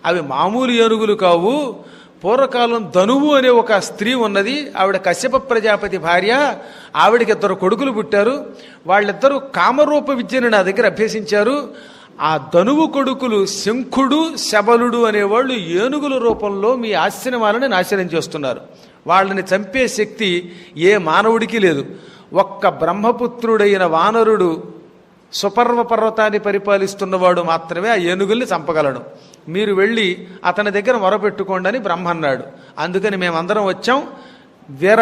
అవి మామూలు ఏనుగులు కావు. పూర్వకాలం ధనువు అనే ఒక స్త్రీ ఉన్నది, ఆవిడ కశ్యప ప్రజాపతి భార్య. ఆవిడకి 2 కొడుకులు పుట్టారు. వాళ్ళిద్దరూ కామరూప విద్యను నా దగ్గర అభ్యసించారు. ఆ ధనువు కొడుకులు శంఖుడు, శబలుడు అనేవాళ్ళు ఏనుగుల రూపంలో మీ ఆశ్రమాలను నాశనం చేస్తున్నారు. వాళ్ళని చంపే శక్తి ఏ మానవుడికి లేదు. ఒక్క బ్రహ్మపుత్రుడైన వానరుడు సుపర్వ పర్వతాన్ని పరిపాలిస్తున్నవాడు మాత్రమే ఆ ఏనుగుల్ని చంపగలడు. మీరు వెళ్ళి అతని దగ్గర మొరపెట్టుకోండి అని బ్రహ్మ అన్నాడు. అందుకని మేమందరం వచ్చాం. వీర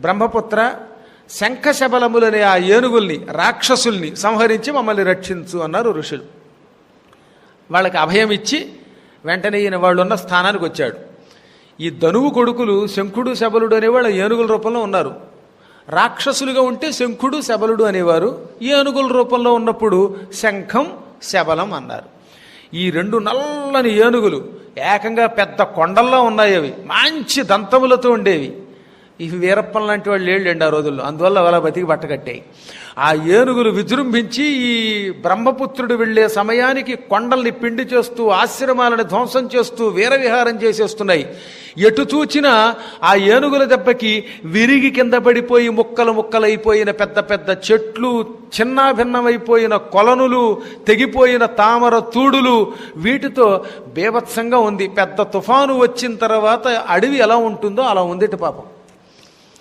బ్రహ్మపుత్ర, శంఖశబలములనే ఆ ఏనుగుల్ని, రాక్షసుల్ని సంహరించి మమ్మల్ని రక్షించు అన్నారు ఋషులు. వాళ్ళకి అభయం ఇచ్చి వెంటనే ఈయన వాళ్ళు ఉన్న స్థానానికి వచ్చాడు. ఈ ధనువు కొడుకులు శంఖుడు, శబలుడు అనేవాళ్ళు ఏనుగుల రూపంలో ఉన్నారు. రాక్షసులుగా ఉంటే శంఖుడు, శబలుడు అనేవారు. ఏనుగుల రూపంలో ఉన్నప్పుడు శంఖం, శబలం అన్నారు. ఈ 2 నల్లని ఏనుగులు ఏకంగా పెద్ద కొండల్లో ఉన్నాయి. అవి మంచి దంతములతో ఉండేవి. ఇవి వీరప్పన్ లాంటి వాళ్ళు లేళ్ళండి ఆ రోజుల్లో, అందువల్ల అలా బతికి బట్టకట్టాయి. ఆ ఏనుగులు విజృంభించి ఈ బ్రహ్మపుత్రుడు వెళ్లే సమయానికి కొండల్ని పిండి చేస్తూ, ఆశ్రమాలను ధ్వంసం చేస్తూ వీరవిహారం చేసేస్తున్నాయి. ఎటు చూచినా ఆ ఏనుగుల దెబ్బకి విరిగి కింద పడిపోయి ముక్కలు ముక్కలైపోయిన పెద్ద పెద్ద చెట్లు, చిన్నాభిన్నమైపోయిన కొలనులు, తెగిపోయిన తామర తూడులు, వీటితో బీభత్సంగా ఉంది. పెద్ద తుఫాను వచ్చిన తర్వాత అడవి ఎలా ఉంటుందో అలా ఉందిట పాపం.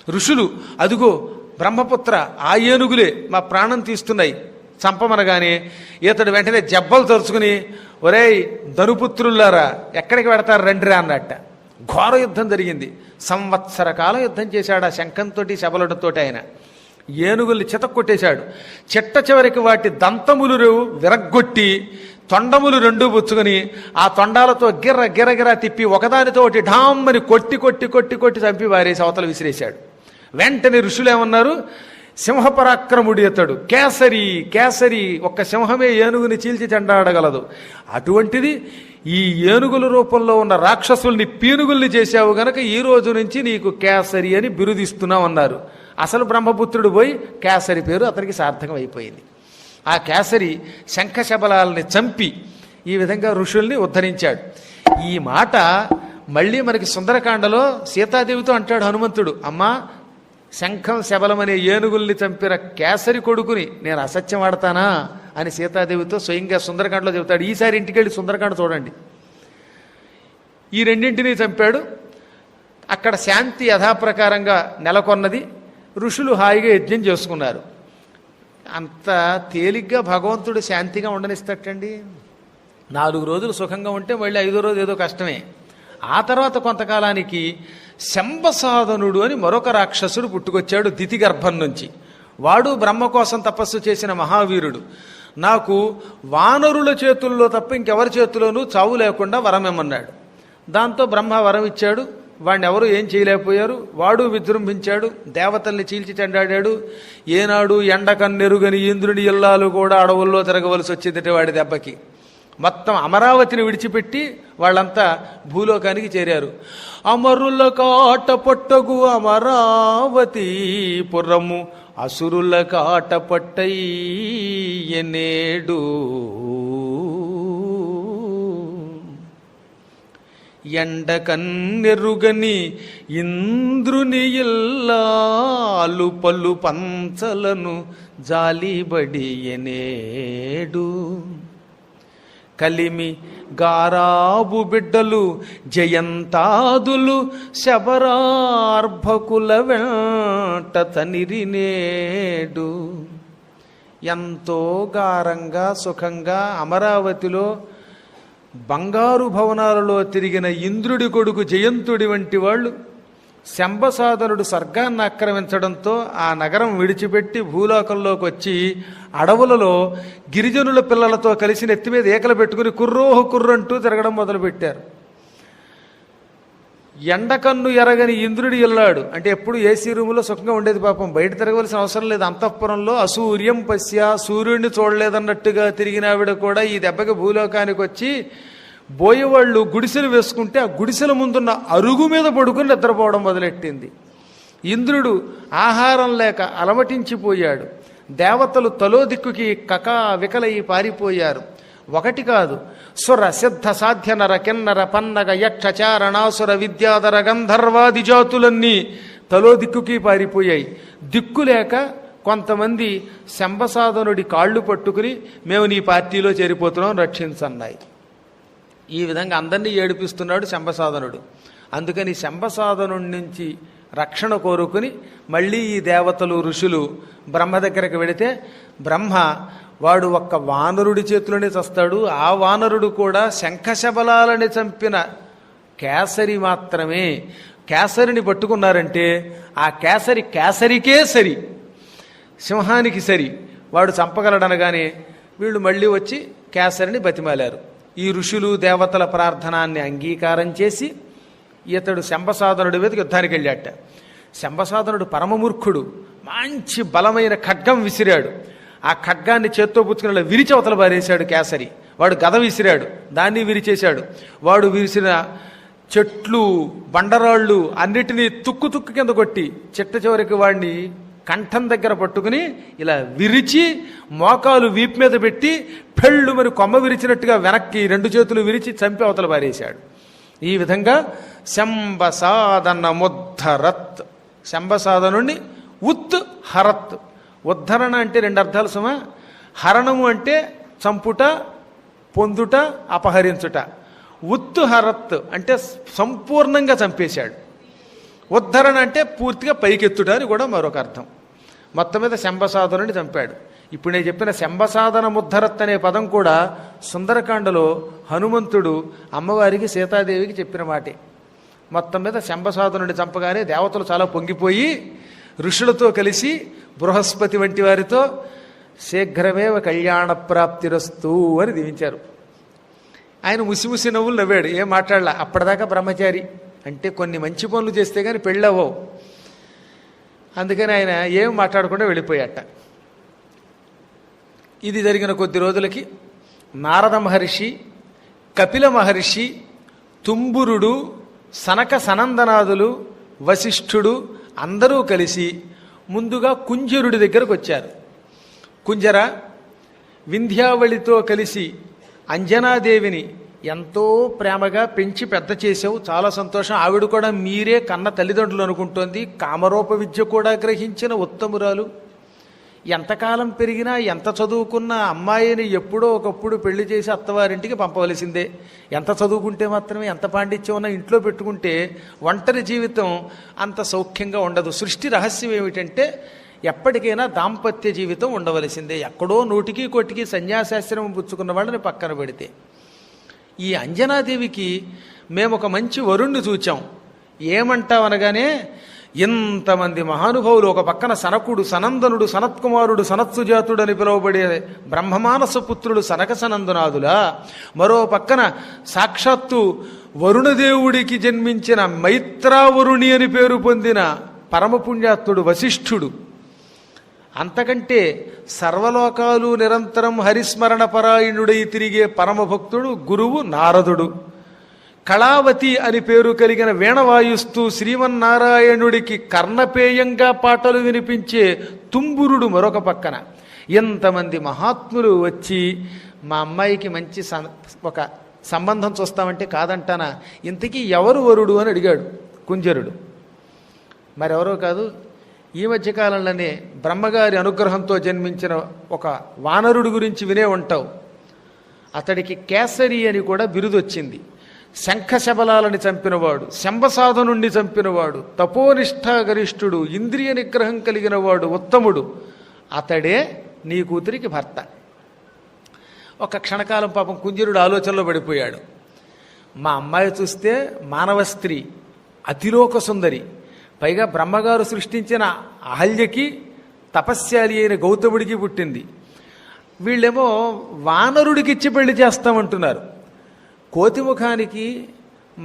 ఋషులు అదుగో బ్రహ్మపుత్ర ఆ ఏనుగులే మా ప్రాణం తీస్తున్నాయి చంపమనగానే ఇతడు వెంటనే జబ్బలు తరుచుకుని ఒరేయ్ ధనుపుత్రులారా ఎక్కడికి పెడతారు రండిరా అన్నట్ట. ఘోర యుద్ధం జరిగింది. సంవత్సర కాలం యుద్ధం చేశాడు ఆ శంఖంతో శబలుడితో. ఆయన ఏనుగుల్ని చితక్కొట్టేశాడు. చిట్ట చివరికి వాటి దంతములు విరగ్గొట్టి తొండములు రెండూ పుచ్చుకొని ఆ తొండాలతో గిర్ర గిరగిరా తిప్పి ఒకదానితో ఒకటి ఢామ్మని కొట్టి కొట్టి కొట్టి కొట్టి చంపి వారేసి అవతల విసిరేశాడు. వెంటనే ఋషులేమన్నారు, సింహపరాక్రముడి అతడు, కేసరి కేసరి, ఒక్క సింహమే ఏనుగుని చీల్చి చెండాడగలదు, అటువంటిది ఈ ఏనుగుల రూపంలో ఉన్న రాక్షసుల్ని పీనుగుల్ని చేశావు గనక ఈ రోజు నుంచి నీకు కేసరి అని బిరుదిస్తున్నాం అన్నారు. అసలు బ్రహ్మపుత్రుడు పోయి కేసరి పేరు అతనికి సార్థకం అయిపోయింది. ఆ కేసరి శంఖశబలాలని చంపి ఈ విధంగా ఋషుల్ని ఉద్ధరించాడు. ఈ మాట మళ్ళీ మనకి సుందరకాండలో సీతాదేవితో అంటాడు హనుమంతుడు, అమ్మా శంఖం శబలం అనే ఏనుగుల్ని చంపిన కేసరి కొడుకుని నేను అసత్యం ఆడతానా అని సీతాదేవితో స్వయంగా సుందరకాండలో చెబుతాడు. ఈసారి ఇంటికెళ్ళి సుందరకాండ చూడండి. ఈ రెండింటినీ చంపాడు. అక్కడ శాంతి యథాప్రకారంగా నెలకొన్నది. ఋషులు హాయిగా యజ్ఞం చేసుకున్నారు. అంత తేలిగ్గా భగవంతుడు శాంతిగా ఉండనిస్తటండి. 4 రోజులు సుఖంగా ఉంటే మళ్ళీ 5వ రోజు ఏదో కష్టమే. ఆ తర్వాత కొంతకాలానికి శంబసాధనుడు అని మరొక రాక్షసుడు పుట్టుకొచ్చాడు దితి గర్భం నుంచి. వాడు బ్రహ్మ కోసం తపస్సు చేసిన మహావీరుడు. నాకు వానరుల చేతుల్లో తప్ప ఇంకెవరి చేతిలోనూ చావు లేకుండా వరమేమన్నాడు. దాంతో బ్రహ్మ వరం ఇచ్చాడు. వాడిని ఎవరు ఏం చేయలేకపోయారు. వాడు విజృంభించాడు, దేవతల్ని చీల్చి చెండాడాడు. ఏనాడు ఎండకన్నెరుగని ఇంద్రుని ఇల్లాలు కూడా అడవుల్లో తిరగవలసి వచ్చిందట వాడి దెబ్బకి. మొత్తం అమరావతిని విడిచిపెట్టి వాళ్ళంతా భూలోకానికి చేరారు. అమరుల కాట పొట్టగు అమరావతి పురము అసురుల కాట పట్టయ్యనేడు. ఎండకన్నెరుగని ఇంద్రుని ఇల్లాలు పలు పంచలను జాలిబడియనేడు. కలిమి గారాబు బిడ్డలు జయంతాదులు శబరార్భకుల వెంట తనిరినేడు. ఎంతో గారంగా సుఖంగా అమరావతిలో బంగారు భవనాలలో తిరిగిన ఇంద్రుడి కొడుకు జయంతుడి వంటి వాళ్ళు శంబసాధనుడు స్వర్గాన్ని ఆక్రమించడంతో ఆ నగరం విడిచిపెట్టి భూలోకంలోకి వచ్చి అడవులలో గిరిజనుల పిల్లలతో కలిసి నెత్తి మీద ఏకలు పెట్టుకుని కుర్రోహు కుర్రంటూ తిరగడం మొదలుపెట్టారు. ఎండకన్ను ఎరగని ఇంద్రుడి ఇల్లాడు అంటే ఎప్పుడు ఏసీ రూములో సుఖంగా ఉండేది. పాపం బయట తిరగవలసిన అవసరం లేదు. అంతఃపురంలో అసూర్యం పశ్య, సూర్యుడిని చూడలేదన్నట్టుగా తిరిగిన ఆవిడ కూడా ఈ దెబ్బకి భూలోకానికి వచ్చి బోయేవాళ్ళు గుడిసెలు వేసుకుంటే ఆ గుడిసెల ముందున్న అరుగు మీద పడుకుని నిద్రపోవడం మొదలెట్టింది. ఇంద్రుడు ఆహారం లేక అలమటించిపోయాడు. దేవతలు తలో దిక్కుకి కకా వికలయి పారిపోయారు. ఒకటి కాదు, సుర సిద్ధ సాధ్య నర కిన్నర పన్నగ యక్ష చారణాసుర విద్యాధర గంధర్వాది జాతులన్నీ తలో దిక్కుకి పారిపోయాయి. దిక్కులేక కొంతమంది శంబసాధనుడి కాళ్ళు పట్టుకుని మేము నీ పార్టీలో చేరిపోతున్నాం, రక్షించన్నాయి. ఈ విధంగా అందరినీ ఏడిపిస్తున్నాడు శంబసాధనుడు. అందుకని శంబసాధనుడి నుంచి రక్షణ కోరుకుని మళ్ళీ ఈ దేవతలు ఋషులు బ్రహ్మ దగ్గరకు వెడితే బ్రహ్మ వాడు ఒక్క వానరుడి చేతిలోనే చస్తాడు. ఆ వానరుడు కూడా శంఖశబలాలని చంపిన కేసరి మాత్రమే. కేసరిని పట్టుకున్నారంటే ఆ కేసరి కేసరికే సరి, సింహానికి సరి, వాడు చంపగలడనగానే వీళ్ళు మళ్ళీ వచ్చి కేసరిని బతిమాలారు. ఈ ఋషులు దేవతల ప్రార్థనాన్ని అంగీకారం చేసి ఇతడు శంబసాధనుడి మీదకి యుద్ధానికి వెళ్ళాట. శంబసాధనుడు పరమమూర్ఖుడు. మంచి బలమైన ఖడ్గం విసిరాడు. ఆ ఖడ్గాన్ని చేత్తో పుచ్చుకుని విరిచి అవతల పారేశాడు కేసరి. వాడు గద విసిరాడు, దాన్ని విరిచేశాడు. వాడు విరిసిన చెట్లు బండరాళ్ళు అన్నిటినీ తుక్కు తుక్కు కింద కొట్టి చిట్ట చివరికి వాడిని కంఠం దగ్గర పట్టుకుని ఇలా విరిచి మోకాలు వీపు మీద పెట్టి పెళ్ళు మరి కొమ్మ విరిచినట్టుగా వెనక్కి 2 చేతులు విరిచి చంపి అవతల పారేశాడు. ఈ విధంగా శంబసాధన ముద్ధరత్, శంబసాధనుణ్ణి ఉత్ హరత్. ఉద్ధరణ అంటే 2 అర్థాలు సుమా. హరణము అంటే చంపుట, పొందుట, అపహరించుట. ఉత్తు హరత్ అంటే సంపూర్ణంగా చంపేశాడు. ఉద్ధరణ అంటే పూర్తిగా పైకెత్తుట అని కూడా మరొక అర్థం. మొత్తం మీద శంబసాధనుడిని చంపాడు. ఇప్పుడు నేను చెప్పిన శంబసాధన ముద్ధరత్ అనే పదం కూడా సుందరకాండలో హనుమంతుడు అమ్మవారికి సీతాదేవికి చెప్పిన మాటే. మొత్తం మీద శంబసాధనుడిని చంపగానే దేవతలు చాలా పొంగిపోయి ఋషులతో కలిసి బృహస్పతి వంటి వారితో శీఘ్రమేవ కళ్యాణ ప్రాప్తిరస్తు అని దీవించారు. ఆయన ముసిముసి నవ్వులు నవ్వాడు, ఏం మాట్లాడలా. అప్పటిదాకా బ్రహ్మచారి అంటే కొన్ని మంచి పనులు చేస్తే కానీ పెళ్ళవో, అందుకని ఆయన ఏం మాట్లాడకుండా వెళ్ళిపోయాట. ఇది జరిగిన కొద్ది రోజులకి నారద మహర్షి, కపిల మహర్షి, తుంబురుడు, సనక సనందనాదులు, వశిష్ఠుడు అందరూ కలిసి ముందుగా కుంజరుడి దగ్గరకు వచ్చారు. కుంజర, వింధ్యావళితో కలిసి అంజనాదేవిని ఎంతో ప్రేమగా పెంచి పెద్ద చేసావు, చాలా సంతోషం. ఆవిడ కూడా మీరే కన్న తల్లిదండ్రులు అనుకుంటోంది. కామరూప విద్య కూడా గ్రహించిన ఉత్తమురాలు. ఎంతకాలం పెరిగినా ఎంత చదువుకున్నా అమ్మాయిని ఎప్పుడో ఒకప్పుడు పెళ్లి చేసి అత్తవారింటికి పంపవలసిందే. ఎంత చదువుకుంటే మాత్రమే, ఎంత పాండిత్యం ఉన్నా ఇంట్లో పెట్టుకుంటే ఒంటరి జీవితం అంత సౌఖ్యంగా ఉండదు. సృష్టి రహస్యం ఏమిటంటే ఎప్పటికైనా దాంపత్య జీవితం ఉండవలసిందే. ఎక్కడో నూటికి కోటికి సన్యాసాశ్రమం పుచ్చుకున్న వాళ్ళని పక్కన పెడితే. ఈ అంజనాదేవికి మేము ఒక మంచి వరుణ్ణి చూచాం. ఏమంటావనగానే ఇంతమంది మహానుభావులు, ఒక పక్కన సనకుడు, సనందనుడు, సనత్కుమారుడు, సనత్సుజాతుడు అని పిలువబడే బ్రహ్మమానస పుత్రుడు సనక సనందనాదులా, మరో పక్కన సాక్షాత్తు వరుణదేవుడికి జన్మించిన మైత్రావరుణి అని పేరు పొందిన పరమపుణ్యాత్ముడు వశిష్ఠుడు, అంతకంటే సర్వలోకాలు నిరంతరం హరిస్మరణ పరాయణుడై తిరిగే పరమభక్తుడు గురువు నారదుడు, కళావతి అని పేరు కలిగిన వీణవాయుస్తూ శ్రీమన్నారాయణుడికి కర్ణపేయంగా పాటలు వినిపించే తుంబురుడు మరొక పక్కన. ఎంతమంది మహాత్ములు వచ్చి మా అమ్మాయికి మంచి ఒక సంబంధం చూస్తామంటే కాదంటానా, ఇంతకీ ఎవరు వరుడు అని అడిగాడు కుంజరుడు. మరెవరో కాదు, ఈ మధ్యకాలంలోనే బ్రహ్మగారి అనుగ్రహంతో జన్మించిన ఒక వానరుడు గురించి వినే ఉంటావు. అతడికి కేసరి అని కూడా బిరుదు వచ్చింది. శంఖశబలాలని చంపినవాడు, శంబసాధనుణ్ణి చంపినవాడు, తపోనిష్ఠాగరిష్ఠుడు, ఇంద్రియ నిగ్రహం కలిగినవాడు, ఉత్తముడు. అతడే నీ కూతురికి భర్త. ఒక క్షణకాలం పాపం కుంజరుడు ఆలోచనలో పడిపోయాడు. మా అమ్మాయి చూస్తే మానవ స్త్రీ, అతిలోక సుందరి, పైగా బ్రహ్మగారు సృష్టించిన అహల్యకి తపస్యాలి అయిన గౌతముడికి పుట్టింది. వీళ్ళేమో వానరుడికి ఇచ్చి పెళ్లి చేస్తామంటున్నారు. కోతి ముఖానికి,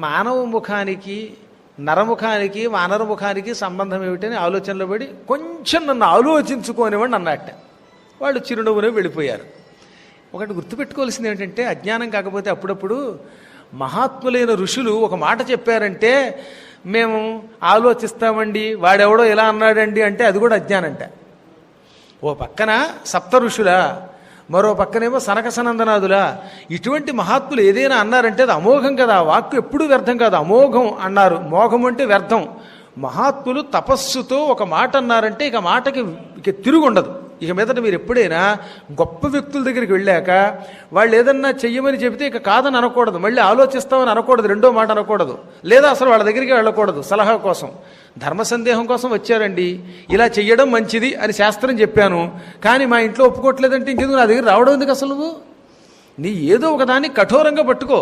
మానవ ముఖానికి, నరముఖానికి, వానర ముఖానికి సంబంధం ఏమిటని ఆలోచనలో పడి కొంచెం నన్ను ఆలోచించుకోనివ్వండి అన్నట్ట. వాళ్ళు చిరునవ్వునే వెళ్ళిపోయారు. ఒకటి గుర్తుపెట్టుకోవాల్సింది ఏంటంటే, అజ్ఞానం కాకపోతే అప్పుడప్పుడు మహాత్ములైన ఋషులు ఒక మాట చెప్పారంటే మేము ఆలోచిస్తామండి, వాడెవడో ఇలా అన్నాడండి అంటే అది కూడా అజ్ఞానంట. ఓ పక్కన సప్త ఋషులా, మరో పక్కనేమో సనక సనందనాదులా, ఇటువంటి మహాత్ములు ఏదైనా అన్నారంటే అది అమోఘం కదా. ఆ వాక్కు ఎప్పుడూ వ్యర్థం కాదు. అమోఘం అన్నారు, మోఘం అంటే వ్యర్థం. మహాత్ములు తపస్సుతో ఒక మాట అన్నారంటే ఇక మాటకి తిరుగు ఉండదు. ఇక మీదట మీరు ఎప్పుడైనా గొప్ప వ్యక్తుల దగ్గరికి వెళ్ళాక వాళ్ళు ఏదన్నా చెయ్యమని చెబితే ఇక కాదని అనకూడదు, మళ్ళీ ఆలోచిస్తామని అనకూడదు, రెండో మాట అనకూడదు, లేదా అసలు వాళ్ళ దగ్గరికి వెళ్ళకూడదు. సలహా కోసం, ధర్మ సందేహం కోసం వచ్చారండి, ఇలా చెయ్యడం మంచిది అని శాస్త్రం చెప్పాను, కానీ మా ఇంట్లో ఒప్పుకోవట్లేదంటే ఇంకెందుకు నా దగ్గర రావడం ఎందుకు? అసలు నీ ఏదో ఒకదాన్ని కఠోరంగా పట్టుకో.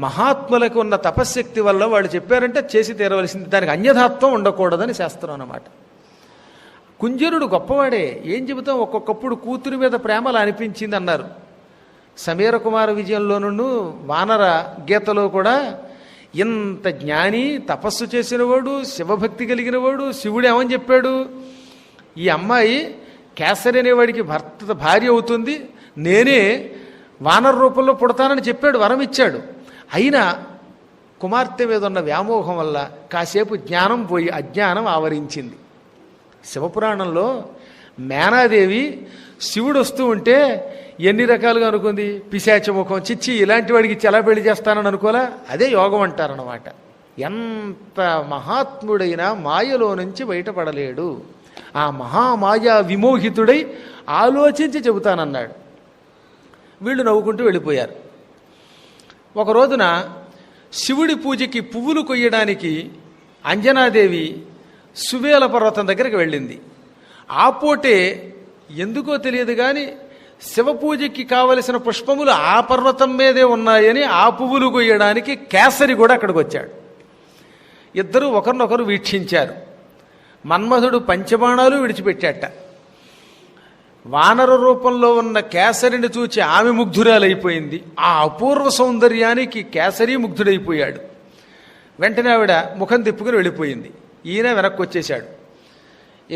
మహాత్ములకు ఉన్న తపశ్శక్తి వల్ల వాళ్ళు చెప్పారంటే చేసి తీరవలసింది, దానికి అన్యథాత్వం ఉండకూడదని శాస్త్రం అన్నమాట. కుంజరుడు గొప్పవాడే, ఏం చెబుతాం, ఒక్కొక్కప్పుడు కూతురి మీద ప్రేమలా అనిపించింది అన్నారు. సమీర కుమార విజయంలోనూ వానర గీతలో కూడా ఇంత జ్ఞాని, తపస్సు చేసినవాడు, శివభక్తి కలిగినవాడు, శివుడు ఏమని చెప్పాడు, ఈ అమ్మాయి కేసరి అనేవాడికి భార్య అవుతుంది, నేనే వానర రూపంలో పుడతానని చెప్పాడు, వరం ఇచ్చాడు. అయినా కుమార్తె మీద ఉన్న వ్యామోహం వల్ల కాసేపు జ్ఞానం పోయి అజ్ఞానం ఆవరించింది. శివపురాణంలో మేనాదేవి శివుడు వస్తూ ఉంటే ఎన్ని రకాలుగా అనుకుంది, పిశాచ ముఖం, చిచ్చి ఇలాంటి వాడికి ఎలా పెళ్లి చేస్తానని అనుకోలే. అదే యోగం అంటారన్నమాట. ఎంత మహాత్ముడైనా మాయలో నుంచి బయటపడలేడు. ఆ మహామాయా విమోహితుడై ఆలోచించి చెబుతానన్నాడు. వీళ్ళు నవ్వుకుంటూ వెళ్ళిపోయారు. ఒక రోజున శివుడి పూజకి పువ్వులు కొయ్యడానికి అంజనాదేవి సువేల పర్వతం దగ్గరికి వెళ్ళింది. ఆ పూటే ఎందుకో తెలియదు కానీ శివపూజకి కావలసిన పుష్పములు ఆ పర్వతం మీదే ఉన్నాయని ఆ పువ్వులు కొయ్యడానికి కేసరి కూడా అక్కడికి వచ్చాడు. ఇద్దరూ ఒకరినొకరు వీక్షించారు. మన్మధుడు పంచబాణాలు విడిచిపెట్టాట. వానర రూపంలో ఉన్న కేసరిని చూచి ఆమె ముగ్ధురాలైపోయింది. ఆ అపూర్వ సౌందర్యానికి కేసరి ముగ్ధుడైపోయాడు. వెంటనే ఆవిడ ముఖం తిప్పుకుని వెళ్ళిపోయింది. ఈయన వెనక్కి వచ్చేశాడు.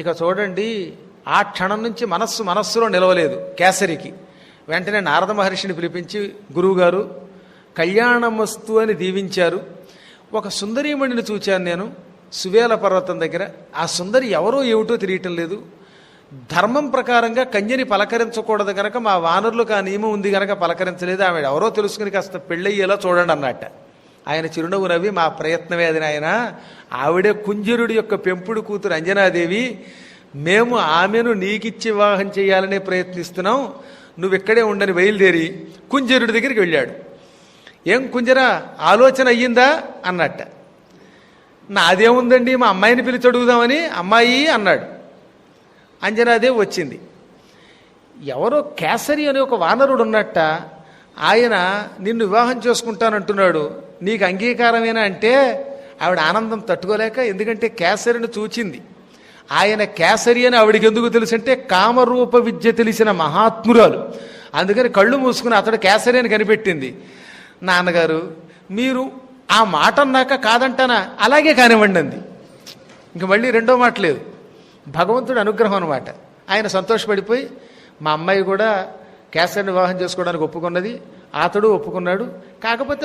ఇక చూడండి, ఆ క్షణం నుంచి మనస్సులో నిలవలేదు కేసరికి. వెంటనే నారద మహర్షిని పిలిపించి, గురువుగారు కళ్యాణమస్తు అని దీవించారు. ఒక సుందరీమణిని చూచాను నేను సువేల పర్వతం దగ్గర. ఆ సుందరి ఎవరో ఏమిటో తెలియటం లేదు. ధర్మం ప్రకారంగా కన్యని పలకరించకూడదు కనుక మా వానరులకు ఆ నియమం ఉంది కనుక పలకరించలేదు. ఆమె ఎవరో తెలుసుకుని కాస్త పెళ్ళయ్యేలా చూడండి అన్నట్ట. ఆయన చిరునవ్వు నవ్వి, మా ప్రయత్నమే అది నాయన, ఆవిడే కుంజరుడి యొక్క పెంపుడు కూతురు అంజనాదేవి, మేము ఆమెను నీకిచ్చి వివాహం చేయాలనే ప్రయత్నిస్తున్నాం, నువ్వు ఇక్కడే ఉండని బయలుదేరి కుంజరుడి దగ్గరికి వెళ్ళాడు. ఏం కుంజరా, ఆలోచన అయ్యిందా అన్నట్ట. నాదేముందండి, మా అమ్మాయిని పిలిచి అడుగుదామని అమ్మాయి అన్నాడు. అంజనాదేవి వచ్చింది. ఎవరో కేసరి అనే ఒక వానరుడు ఉన్నట్ట. ఆయన నిన్ను వివాహం చేసుకుంటానంటున్నాడు, నీకు అంగీకారమేనా అంటే ఆవిడ ఆనందం తట్టుకోలేక, ఎందుకంటే కేసరిని చూచింది. ఆయన కేసరి అని ఆవిడికి ఎందుకు తెలుసు అంటే కామరూప విద్య తెలిసిన మహాత్మురాలు. అందుకని కళ్ళు మూసుకుని అతడు కేసరి అని కనిపెట్టింది. నాన్నగారు మీరు ఆ మాట అన్నాక కాదంటానా, అలాగే కానివ్వండి అంది. ఇంక మళ్ళీ రెండో మాట లేదు. భగవంతుడి అనుగ్రహం అనమాట. ఆయన సంతోషపడిపోయి మా అమ్మాయి కూడా కేసరిని వివాహం చేసుకోవడానికి ఒప్పుకున్నది, అతడు ఒప్పుకున్నాడు. కాకపోతే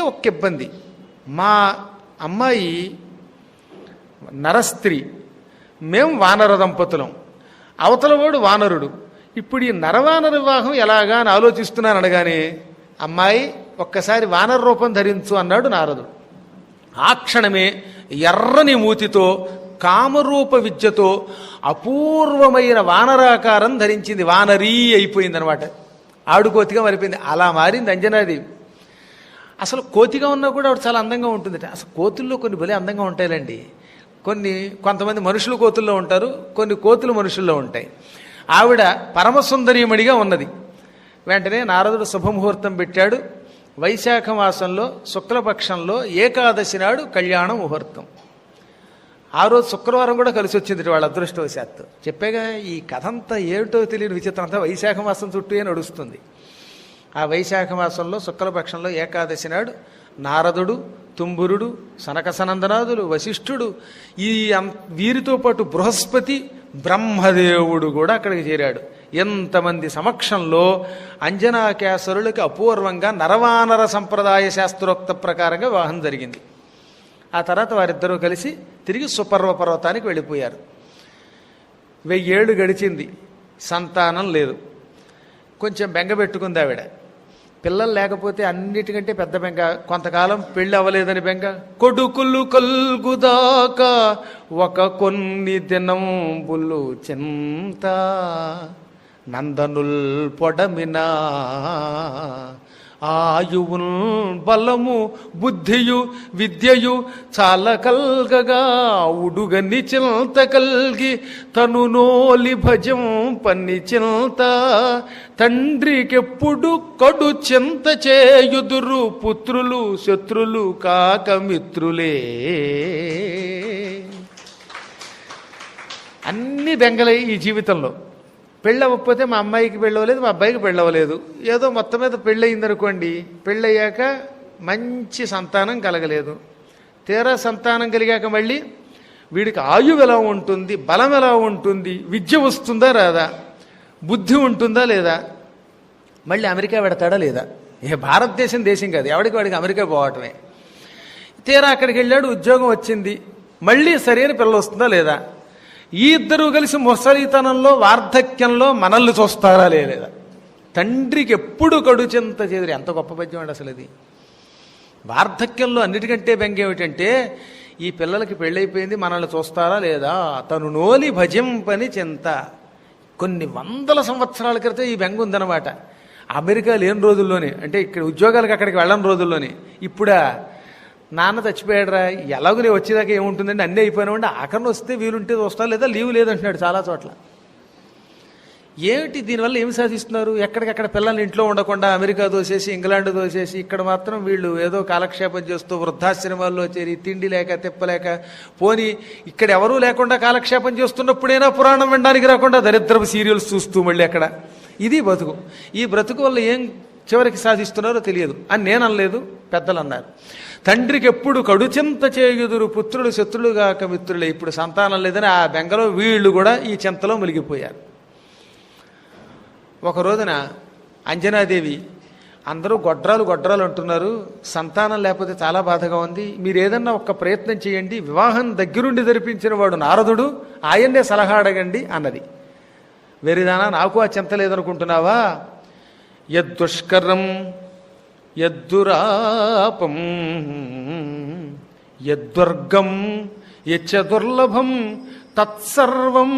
ఒక్క ఇబ్బంది, మా అమ్మాయి నరస్త్రీ, మేము వానర దంపతులం, అవతలవాడు వానరుడు. ఇప్పుడు ఈ నరవానర వివాహం ఎలాగా అని ఆలోచిస్తున్నాను అనగానే, అమ్మాయి ఒక్కసారి వానర రూపం ధరించు అన్నాడు నారదుడు. ఆ క్షణమే ఎర్రని మూతితో కామరూప విద్యతో అపూర్వమైన వానరాకారం ధరించింది. వానరీ అయిపోయింది అనమాట. ఆడుకోతిగా మారిపోయింది. అలా మారింది అంజనాదేవి. అసలు కోతిగా ఉన్నా కూడా ఆవిడ చాలా అందంగా ఉంటుంది. అసలు కోతుల్లో కొన్ని భలే అందంగా ఉంటాయిలండి. కొంతమంది మనుషులు కోతుల్లో ఉంటారు, కొన్ని కోతులు మనుషుల్లో ఉంటాయి. ఆవిడ పరమసుందరీమణిగా ఉన్నది. వెంటనే నారదుడు శుభముహూర్తం పెట్టాడు. వైశాఖ మాసంలో శుక్లపక్షంలో ఏకాదశి నాడు కళ్యాణ ముహూర్తం. ఆ రోజు శుక్రవారం కూడా కలిసి వచ్చింది వాళ్ళ అదృష్టవశాత్తు. చెప్పాగా, ఈ కథ అంతా ఏమిటో తెలియని విచిత్రం అంతా వైశాఖ మాసం చుట్టూ నడుస్తుంది. ఆ వైశాఖ మాసంలో శుక్లపక్షంలో ఏకాదశి నాడు నారదుడు, తుంబురుడు, సనకసనందనాదులు, వశిష్ఠుడు, వీరితో పాటు బృహస్పతి, బ్రహ్మదేవుడు కూడా అక్కడికి చేరాడు. ఎంతమంది సమక్షంలో అంజనాకేసరులకి అపూర్వంగా నరవానర సంప్రదాయ శాస్త్రోక్త ప్రకారంగా వివాహం జరిగింది. ఆ తర్వాత వారిద్దరూ కలిసి తిరిగి సుపర్వ పర్వతానికి వెళ్ళిపోయారు. 1000 ఏళ్ళు గడిచింది, సంతానం లేదు. కొంచెం బెంగ పెట్టుకుంది ఆవిడ. పిల్లలు లేకపోతే అన్నిటికంటే పెద్ద బెంగ. కొంతకాలం పెళ్ళి అవ్వలేదని బెంగ. కొడుకులు కల్గుదాకా ఒక కొన్ని దినంబులు చింత, నందనుల్ పొడమినా ఆయువున్ బలము బుద్ధియు విద్యయు చాలా కల్గగా ఉడుగని చింత కల్గి తను నోలి భజం పన్ని చింత, తండ్రికెప్పుడు కడు చింత చేయుదురు పుత్రులు శత్రులు కాక మిత్రులే. అన్ని బెంగలే ఈ జీవితంలో. పెళ్ళవకపోతే మా అమ్మాయికి పెళ్ళవలేదు, మా అబ్బాయికి పెళ్ళవలేదు. ఏదో మొత్తం మీద పెళ్ళయిందనుకోండి, పెళ్ళయ్యాక మంచి సంతానం కలగలేదు. తీరా సంతానం కలిగాక మళ్ళీ వీడికి ఆయువు ఎలా ఉంటుంది, బలం ఎలా ఉంటుంది, విద్య వస్తుందా రాదా, బుద్ధి ఉంటుందా లేదా, మళ్ళీ అమెరికా పెడతాడా లేదా. భారతదేశం దేశం కాదు, ఎవడికి వాడికి అమెరికా పోవటమే. తీరా అక్కడికి వెళ్ళాడు, ఉద్యోగం వచ్చింది, మళ్ళీ సరైన పిల్లలు వస్తుందా లేదా. ఈ ఇద్దరూ కలిసి ముసలితనంలో వార్ధక్యంలో మనల్ని చూస్తారా లేదా. తండ్రికి ఎప్పుడు కడు చింత చేదురు. ఎంత గొప్ప పద్యం అండి అసలు అది. వార్ధక్యంలో అన్నిటికంటే బెంగ ఏమిటంటే, ఈ పిల్లలకి పెళ్ళైపోయింది, మనల్ని చూస్తారా లేదా. తను నోలి భజింపని చింత. కొన్ని వందల సంవత్సరాల క్రితం ఈ బెంగ ఉందన్నమాట. అమెరికా లేని రోజుల్లోనే, అంటే ఇక్కడ ఉద్యోగాలకు అక్కడికి వెళ్ళని రోజుల్లోనే. ఇప్పుడా నాన్న చచ్చిపోయాడురా, ఎలాగో నేను వచ్చేదాకా ఏముంటుందండి, అన్నీ అయిపోయినామండి, ఆఖరిని వస్తే వీలుంటే వస్తా, లేదా లీవ్ లేదంటున్నాడు చాలా చోట్ల. ఏమిటి దీనివల్ల ఏమి సాధిస్తున్నారు? ఎక్కడికక్కడ పిల్లల్ని ఇంట్లో ఉండకుండా అమెరికా దోసేసి, ఇంగ్లాండ్ దోసేసి, ఇక్కడ మాత్రం వీళ్ళు ఏదో కాలక్షేపం చేస్తూ వృద్ధాశ్రమాల్లో చేరి తిండి లేక తిప్పలేక, పోని ఇక్కడ ఎవరూ లేకుండా కాలక్షేపం చేస్తున్నప్పుడైనా పురాణం వినడానికి రాకుండా దరిద్రపు సీరియల్స్ చూస్తూ మళ్ళీ అక్కడ. ఇది బతుకు. ఈ బ్రతుకు వల్ల ఏం చివరికి సాధిస్తున్నారో తెలియదు అని నేను అనలేదు, పెద్దలు అన్నారు. తండ్రికి ఎప్పుడు కడుచింత చేయుదురు పుత్రులు శత్రులుగాక మిత్రులే. ఇప్పుడు సంతానం లేదని ఆ బెంగలో వీళ్ళు కూడా ఈ చింతలో మునిగిపోయారు. ఒక రోజున అంజనాదేవి, అందరూ గొడ్రాలు అంటున్నారు, సంతానం లేకపోతే చాలా బాధగా ఉంది, మీరు ఏదన్నా ఒక్క ప్రయత్నం చేయండి, వివాహం దగ్గరుండి జరిపించిన వాడు నారదుడు, ఆయన్నే సలహా అడగండి అన్నది. వెరిదానా, నాకు ఆ చింత లేదనుకుంటున్నావా? యద్దుష్కరం యద్దురాపం యద్వర్గం యచ్చ దుర్లభం తత్సర్వం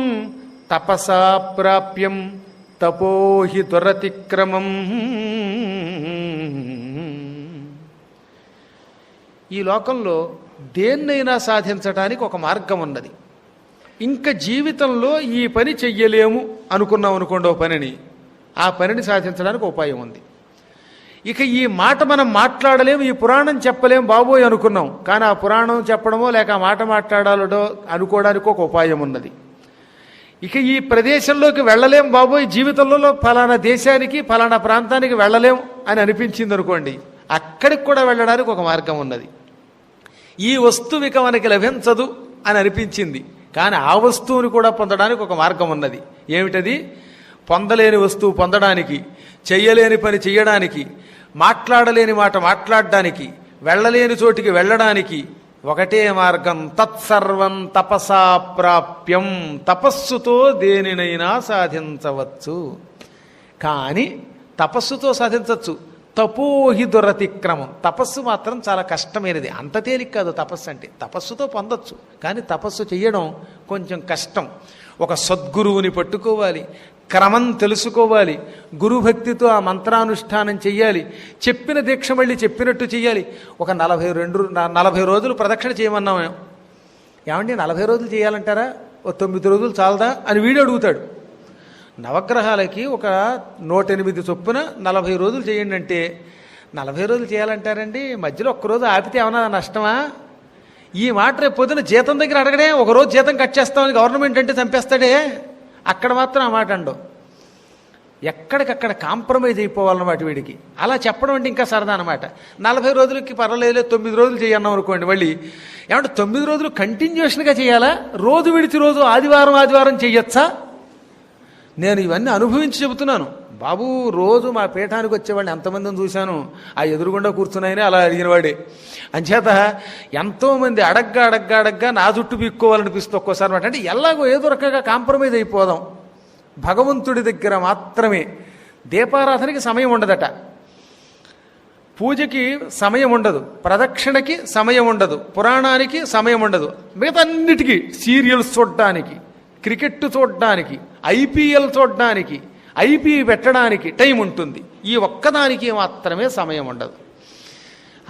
తపసా ప్రాప్యం తపోహి దురతిక్రమం. ఈ లోకంలో దేన్నైనా సాధించటానికి ఒక మార్గం ఉన్నది. ఇంకా జీవితంలో ఈ పని చెయ్యలేము అనుకున్నాం అనుకోండి ఓ పనిని, ఆ పనిని సాధించడానికి ఉపాయం ఉంది. ఇక ఈ మాట మనం మాట్లాడలేము, ఈ పురాణం చెప్పలేం బాబోయ్ అనుకున్నాం, కానీ ఆ పురాణం చెప్పడమో లేక ఆ మాట మాట్లాడాలడో అనుకోవడానికి ఒక ఉపాయం ఉన్నది. ఇక ఈ ప్రదేశంలోకి వెళ్ళలేం బాబోయ్, జీవితంలో ఫలానా దేశానికి ఫలానా ప్రాంతానికి వెళ్ళలేం అని అనిపించింది అనుకోండి, అక్కడికి కూడా వెళ్ళడానికి ఒక మార్గం ఉన్నది. ఈ వస్తువు ఇక మనకి లభించదు అని అనిపించింది, కానీ ఆ వస్తువుని కూడా పొందడానికి ఒక మార్గం ఉన్నది. ఏమిటది? పొందలేని వస్తువు పొందడానికి, చెయ్యలేని పని చెయ్యడానికి, మాట్లాడలేని మాట మాట్లాడడానికి, వెళ్ళలేని చోటికి వెళ్ళడానికి ఒకటే మార్గం. తత్సర్వం తపసా ప్రాప్యం. తపస్సుతో దేనినైనా సాధించవచ్చు, కానీ తపస్సుతో సాధించవచ్చు. తపోహి దురతిక్రమం. తపస్సు మాత్రం చాలా కష్టమైనది, అంత తేలిక కాదు తపస్సు అంటే. తపస్సుతో పొందొచ్చు, కానీ తపస్సు చెయ్యడం కొంచెం కష్టం. ఒక సద్గురువుని పట్టుకోవాలి, క్రమం తెలుసుకోవాలి, గురుభక్తితో ఆ మంత్రానుష్ఠానం చెయ్యాలి, చెప్పిన దీక్ష మళ్ళీ చెప్పినట్టు చెయ్యాలి. ఒక 40 రోజులు ప్రదక్షిణ చేయమన్నాం. ఏమండి 40 రోజులు చేయాలంటారా? ఓ 9 రోజులు చాలదా అని వీడు అడుగుతాడు. నవగ్రహాలకి ఒక 108 చొప్పున 40 రోజులు చేయండి అంటే 40 రోజులు చేయాలంటారండి, మధ్యలో ఒక్కరోజు ఆపితే ఏమన్నా నష్టమా? ఈ మాట రేపు పొద్దున జీతం దగ్గర అడగడే, ఒకరోజు జీతం కట్ చేస్తామని గవర్నమెంట్ అంటే చంపేస్తాడే, అక్కడ మాత్రం ఆ మాట అండవు. ఎక్కడికక్కడ కాంప్రమైజ్ అయిపోవాలన్నమాట వీడికి. అలా చెప్పడం అంటే ఇంకా సరదా అనమాట. 40 రోజులకి పర్వాలేదు, 9 రోజులు చేయన్నాం అనుకోండి, మళ్ళీ ఏమంటే 9 రోజులు కంటిన్యూషన్గా చేయాలా? రోజు విడిచి రోజు ఆదివారం చెయ్యొచ్చా? నేను ఇవన్నీ అనుభవించి చెబుతున్నాను బాబు. రోజు మా పీఠానికి వచ్చేవాడిని ఎంతమందిని చూశాను, ఆ ఎదురుగుండా కూర్చున్నాయని అలా అడిగినవాడే. అంచేత ఎంతోమంది అడగ్గా నా జుట్టు పీక్కోవాలనిపిస్తుంది ఒక్కోసారి మాట. అంటే ఎలాగో ఏదో రకంగా కాంప్రమైజ్ అయిపోదాం. భగవంతుడి దగ్గర మాత్రమే. దీపారాధనకి సమయం ఉండదట, పూజకి సమయం ఉండదు, ప్రదక్షిణకి సమయం ఉండదు, పురాణానికి సమయం ఉండదు, మిగతా అన్నిటికీ సీరియల్స్ చూడడానికి, క్రికెట్ చూడడానికి, ఐపీఎల్ చూడడానికి, ఐపీ పెట్టడానికి టైం ఉంటుంది. ఈ ఒక్కదానికి మాత్రమే సమయం ఉండదు.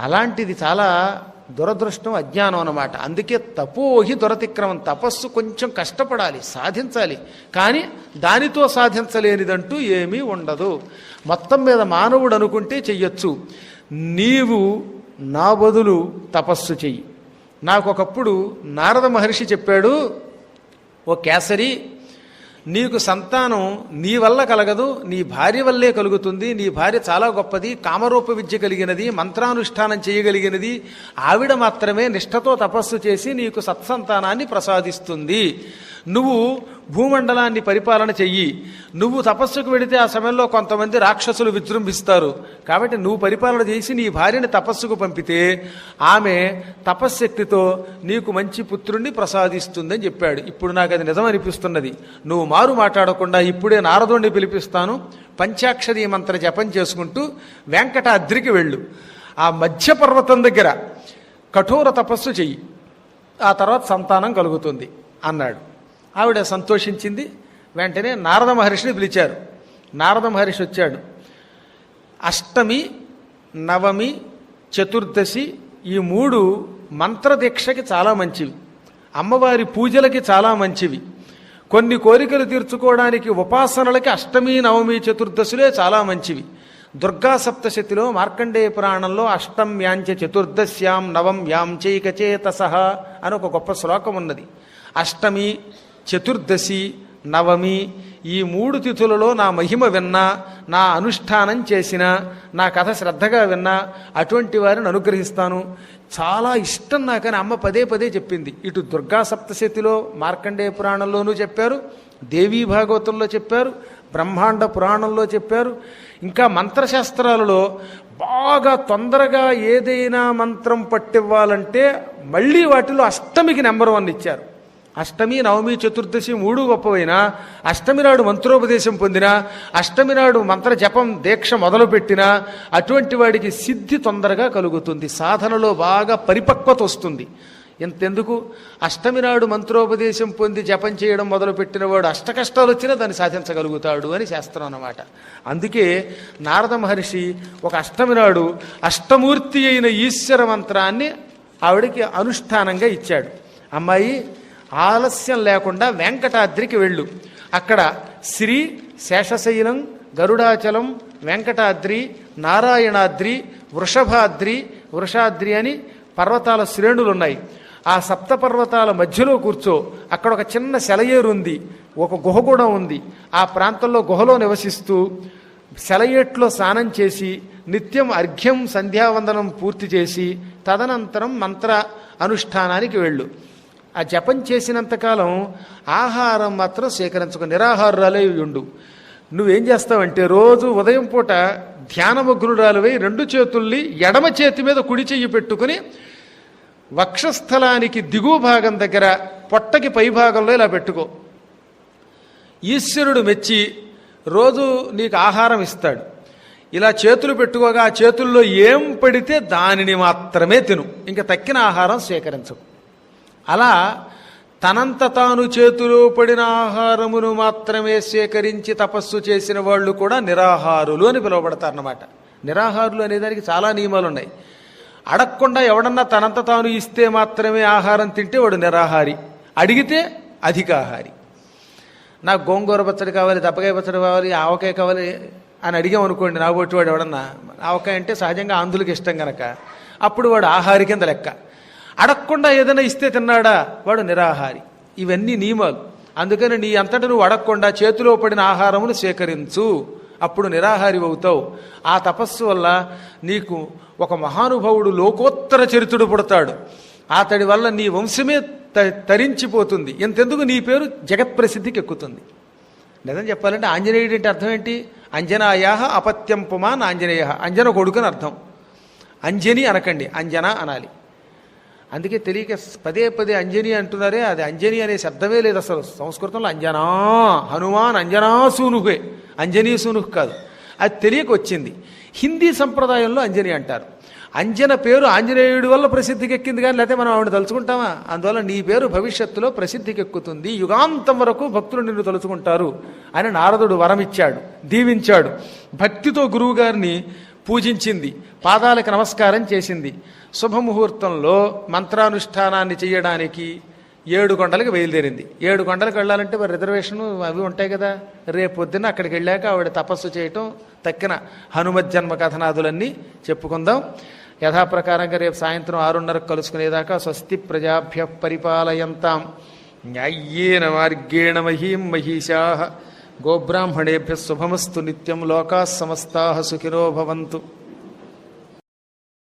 అలాంటిది చాలా దురదృష్టం, అజ్ఞానం అన్నమాట. అందుకే తపోహి దురతిక్రమం. తపస్సు కొంచెం కష్టపడాలి, సాధించాలి, కానీ దానితో సాధించలేనిదంటూ ఏమీ ఉండదు. మొత్తం మీద మానవుడు అనుకుంటే చెయ్యొచ్చు. నీవు నా బదులు తపస్సు చెయ్యి. నాకు ఒకప్పుడు నారద మహర్షి చెప్పాడు, ఓ కేసరి, నీకు సంతానం నీ వల్ల కలగదు, నీ భార్య వల్లే కలుగుతుంది. నీ భార్య చాలా గొప్పది, కామరూప విద్య కలిగినది, మంత్రానుష్ఠానం చేయగలిగినది. ఆవిడ మాత్రమే నిష్ఠతో తపస్సు చేసి నీకు సత్సంతానాన్ని ప్రసాదిస్తుంది. నువ్వు భూమండలాన్ని పరిపాలన చెయ్యి. నువ్వు తపస్సుకు వెడితే ఆ సమయంలో కొంతమంది రాక్షసులు విజృంభిస్తారు. కాబట్టి నువ్వు పరిపాలన చేసి నీ భార్యని తపస్సుకు పంపితే ఆమె తపశ్శక్తితో నీకు మంచి పుత్రుణ్ణి ప్రసాదిస్తుందని చెప్పాడు. ఇప్పుడు నాకు అది నిజం అనిపిస్తున్నది. నువ్వు మారు మాట్లాడకుండా ఇప్పుడే నారదుణ్ణి పిలిపిస్తాను. పంచాక్షరీ మంత్ర జపం చేసుకుంటూ వెంకటాద్రికి వెళ్ళు. ఆ మధ్య పర్వతం దగ్గర కఠోర తపస్సు చెయ్యి, ఆ తర్వాత సంతానం కలుగుతుంది అన్నాడు. ఆవిడ సంతోషించింది. వెంటనే నారద మహర్షిని పిలిచారు. నారద మహర్షి వచ్చాడు. అష్టమి, నవమి, చతుర్దశి, ఈ మూడు మంత్రదీక్షకి చాలా మంచివి, అమ్మవారి పూజలకి చాలా మంచివి. కొన్ని కోరికలు తీర్చుకోవడానికి ఉపాసనలకి అష్టమి నవమి చతుర్దశులే చాలా మంచివి. దుర్గా సప్తశతిలో మార్కండేయ పురాణంలో అష్టమ్యాంచ చతుర్దశ్యాం నవం యాంచైకచేతసః అని ఒక గొప్ప శ్లోకం ఉన్నది. అష్టమి, చతుర్దశి, నవమి ఈ మూడు తిథులలో నా మహిమ విన్నా, నా అనుష్ఠానం చేసినా, నా కథ శ్రద్ధగా విన్నా అటువంటి వారిని అనుగ్రహిస్తాను. చాలా ఇష్టం నాకని అమ్మ పదే పదే చెప్పింది. ఇటు దుర్గా సప్తశతిలో మార్కండేయ పురాణంలోనూ చెప్పారు, దేవీ భాగవతంలో చెప్పారు, బ్రహ్మాండ పురాణంలో చెప్పారు. ఇంకా మంత్రశాస్త్రాలలో బాగా తొందరగా ఏదైనా మంత్రం పట్టివ్వాలంటే మళ్ళీ వాటిలో అష్టమికి నెంబర్ 1 ఇచ్చారు. అష్టమి, నవమి, చతుర్దశి మూడు గొప్పవైనా అష్టమి నాడు మంత్రోపదేశం పొందినా, అష్టమి నాడు మంత్ర జపం దీక్ష మొదలుపెట్టినా అటువంటి వాడికి సిద్ధి తొందరగా కలుగుతుంది, సాధనలో బాగా పరిపక్వత వస్తుంది. ఎంతెందుకు, అష్టమి నాడు మంత్రోపదేశం పొంది జపం చేయడం మొదలుపెట్టిన వాడు అష్టకష్టాలు వచ్చినా దాన్ని సాధించగలుగుతాడు అని శాస్త్రం అన్నమాట. అందుకే నారద మహర్షి ఒక అష్టమి నాడు అష్టమూర్తి అయిన ఈశ్వర మంత్రాన్ని ఆవిడికి అనుష్ఠానంగా ఇచ్చాడు. అమ్మాయి, ఆలస్యం లేకుండా వెంకటాద్రికి వెళ్ళు. అక్కడ శ్రీ శేషశైలం, గరుడాచలం, వెంకటాద్రి, నారాయణాద్రి, వృషభాద్రి, వృషాద్రి అని పర్వతాల శ్రేణులు ఉన్నాయి. ఆ సప్త పర్వతాల మధ్యలో కూర్చో. అక్కడ ఒక చిన్న సెలయేరు ఉంది, ఒక గుహ కూడా ఉంది. ఆ ప్రాంతంలో గుహలో నివసిస్తూ సెలయేట్లో స్నానం చేసి నిత్యం అర్ఘ్యం సంధ్యావందనం పూర్తి చేసి తదనంతరం మంత్ర అనుష్ఠానానికి వెళ్ళు. ఆ జపం చేసినంతకాలం ఆహారం మాత్రం సేకరించుకో, నిరాహారాలే ఉండు. నువ్వేం చేస్తావంటే రోజు ఉదయం పూట ధ్యానమగ్నురాలువై 2 చేతుల్ని ఎడమ చేతి మీద కుడి చెయ్యి పెట్టుకుని వక్షస్థలానికి దిగువ భాగం దగ్గర పొట్టకి పై భాగంలో ఇలా పెట్టుకో. ఈశ్వరుడు మెచ్చి రోజు నీకు ఆహారం ఇస్తాడు. ఇలా చేతులు పెట్టుకోగా ఆ చేతుల్లో ఏం పడితే దానిని మాత్రమే తిను, ఇంకా తక్కిన ఆహారం స్వీకరించకు. అలా తనంత తాను చేతిలో పడిన ఆహారమును మాత్రమే స్వీకరించి తపస్సు చేసిన వాళ్ళు కూడా నిరాహారులు అని పిలువబడతారన్నమాట. నిరాహారులు అనేదానికి చాలా నియమాలు ఉన్నాయి. అడగకుండా ఎవడన్నా తనంత తాను ఇస్తే మాత్రమే ఆహారం తింటే వాడు నిరాహారి, అడిగితే అధికాహారి. నాకు గోంగూర పచ్చడి కావాలి, దప్పకాయ పచ్చడి కావాలి, ఆవకాయ కావాలి అని అడిగామనుకోండి, నాగొట్టి వాడు ఎవడన్నా, ఆవకాయ అంటే సహజంగా ఆంధ్రులకు ఇష్టం కనుక అప్పుడు వాడు ఆహారి కింద లెక్క. అడగకుండా ఏదైనా ఇస్తే తిన్నాడా వాడు నిరాహారి. ఇవన్నీ నియమాలు. అందుకని నీ అంతటా నువ్వు అడగకుండా చేతిలో పడిన ఆహారమును స్వీకరించు, అప్పుడు నిరాహారి అవుతావు. ఆ తపస్సు వల్ల నీకు ఒక మహానుభావుడు లోకోత్తర చరిత్రుడు పుడతాడు. అతడి వల్ల నీ వంశమే తరించిపోతుంది. ఎంతెందుకు నీ పేరు జగత్ప్రసిద్ధికి ఎక్కుతుంది. నిజం చెప్పాలంటే ఆంజనేయుడు అంటే అర్థం ఏంటి? అంజనాయా అపత్యం పుమాన్ ఆంజనేయ, అంజన కొడుకుని అర్థం. అంజని అనకండి, అంజన అనాలి. అందుకే తెలియక పదే పదే అంజని అంటున్నారే, అది అంజని అనే శబ్దమే లేదు అసలు సంస్కృతంలో. అంజనా, హనుమాన్ అంజనా సూనుహే, అంజనీ సూనుహ్ కాదు. అది తెలియక వచ్చింది. హిందీ సంప్రదాయంలో అంజని అంటారు. అంజన పేరు ఆంజనేయుడి వల్ల ప్రసిద్ధికి ఎక్కింది, కానీ లేకపోతే మనం ఆవిడ తలుచుకుంటామా? అందువల్ల నీ పేరు భవిష్యత్తులో ప్రసిద్ధికి ఎక్కుతుంది, యుగాంతం వరకు భక్తులు నిన్ను తలుచుకుంటారు అని నారదుడు వరమిచ్చాడు, దీవించాడు. భక్తితో గురువుగారిని పూజించింది, పాదాలకు నమస్కారం చేసింది. శుభముహూర్తంలో మంత్రానుష్ఠానాన్ని చేయడానికి 7 కొండలకు బయలుదేరింది. 7 కొండలకు వెళ్ళాలంటే మరి రిజర్వేషన్ అవి ఉంటాయి కదా. రేపు పొద్దున్న అక్కడికి వెళ్ళాక ఆవిడ తపస్సు చేయటం, తక్కిన హనుమజ్జన్మ కథనాదులన్నీ చెప్పుకుందాం. యథాప్రకారంగా రేపు సాయంత్రం 6:30 కలుసుకునేదాకా స్వస్తి ప్రజాభ్య పరిపాలయంతాం న్యాయ్యేన మార్గేణ మహీం మహిషాః గోబ్రాహ్మణేభ్య శుభమస్తు నిత్యం. లోకాః సమస్తాః సుఖినో భవంతు.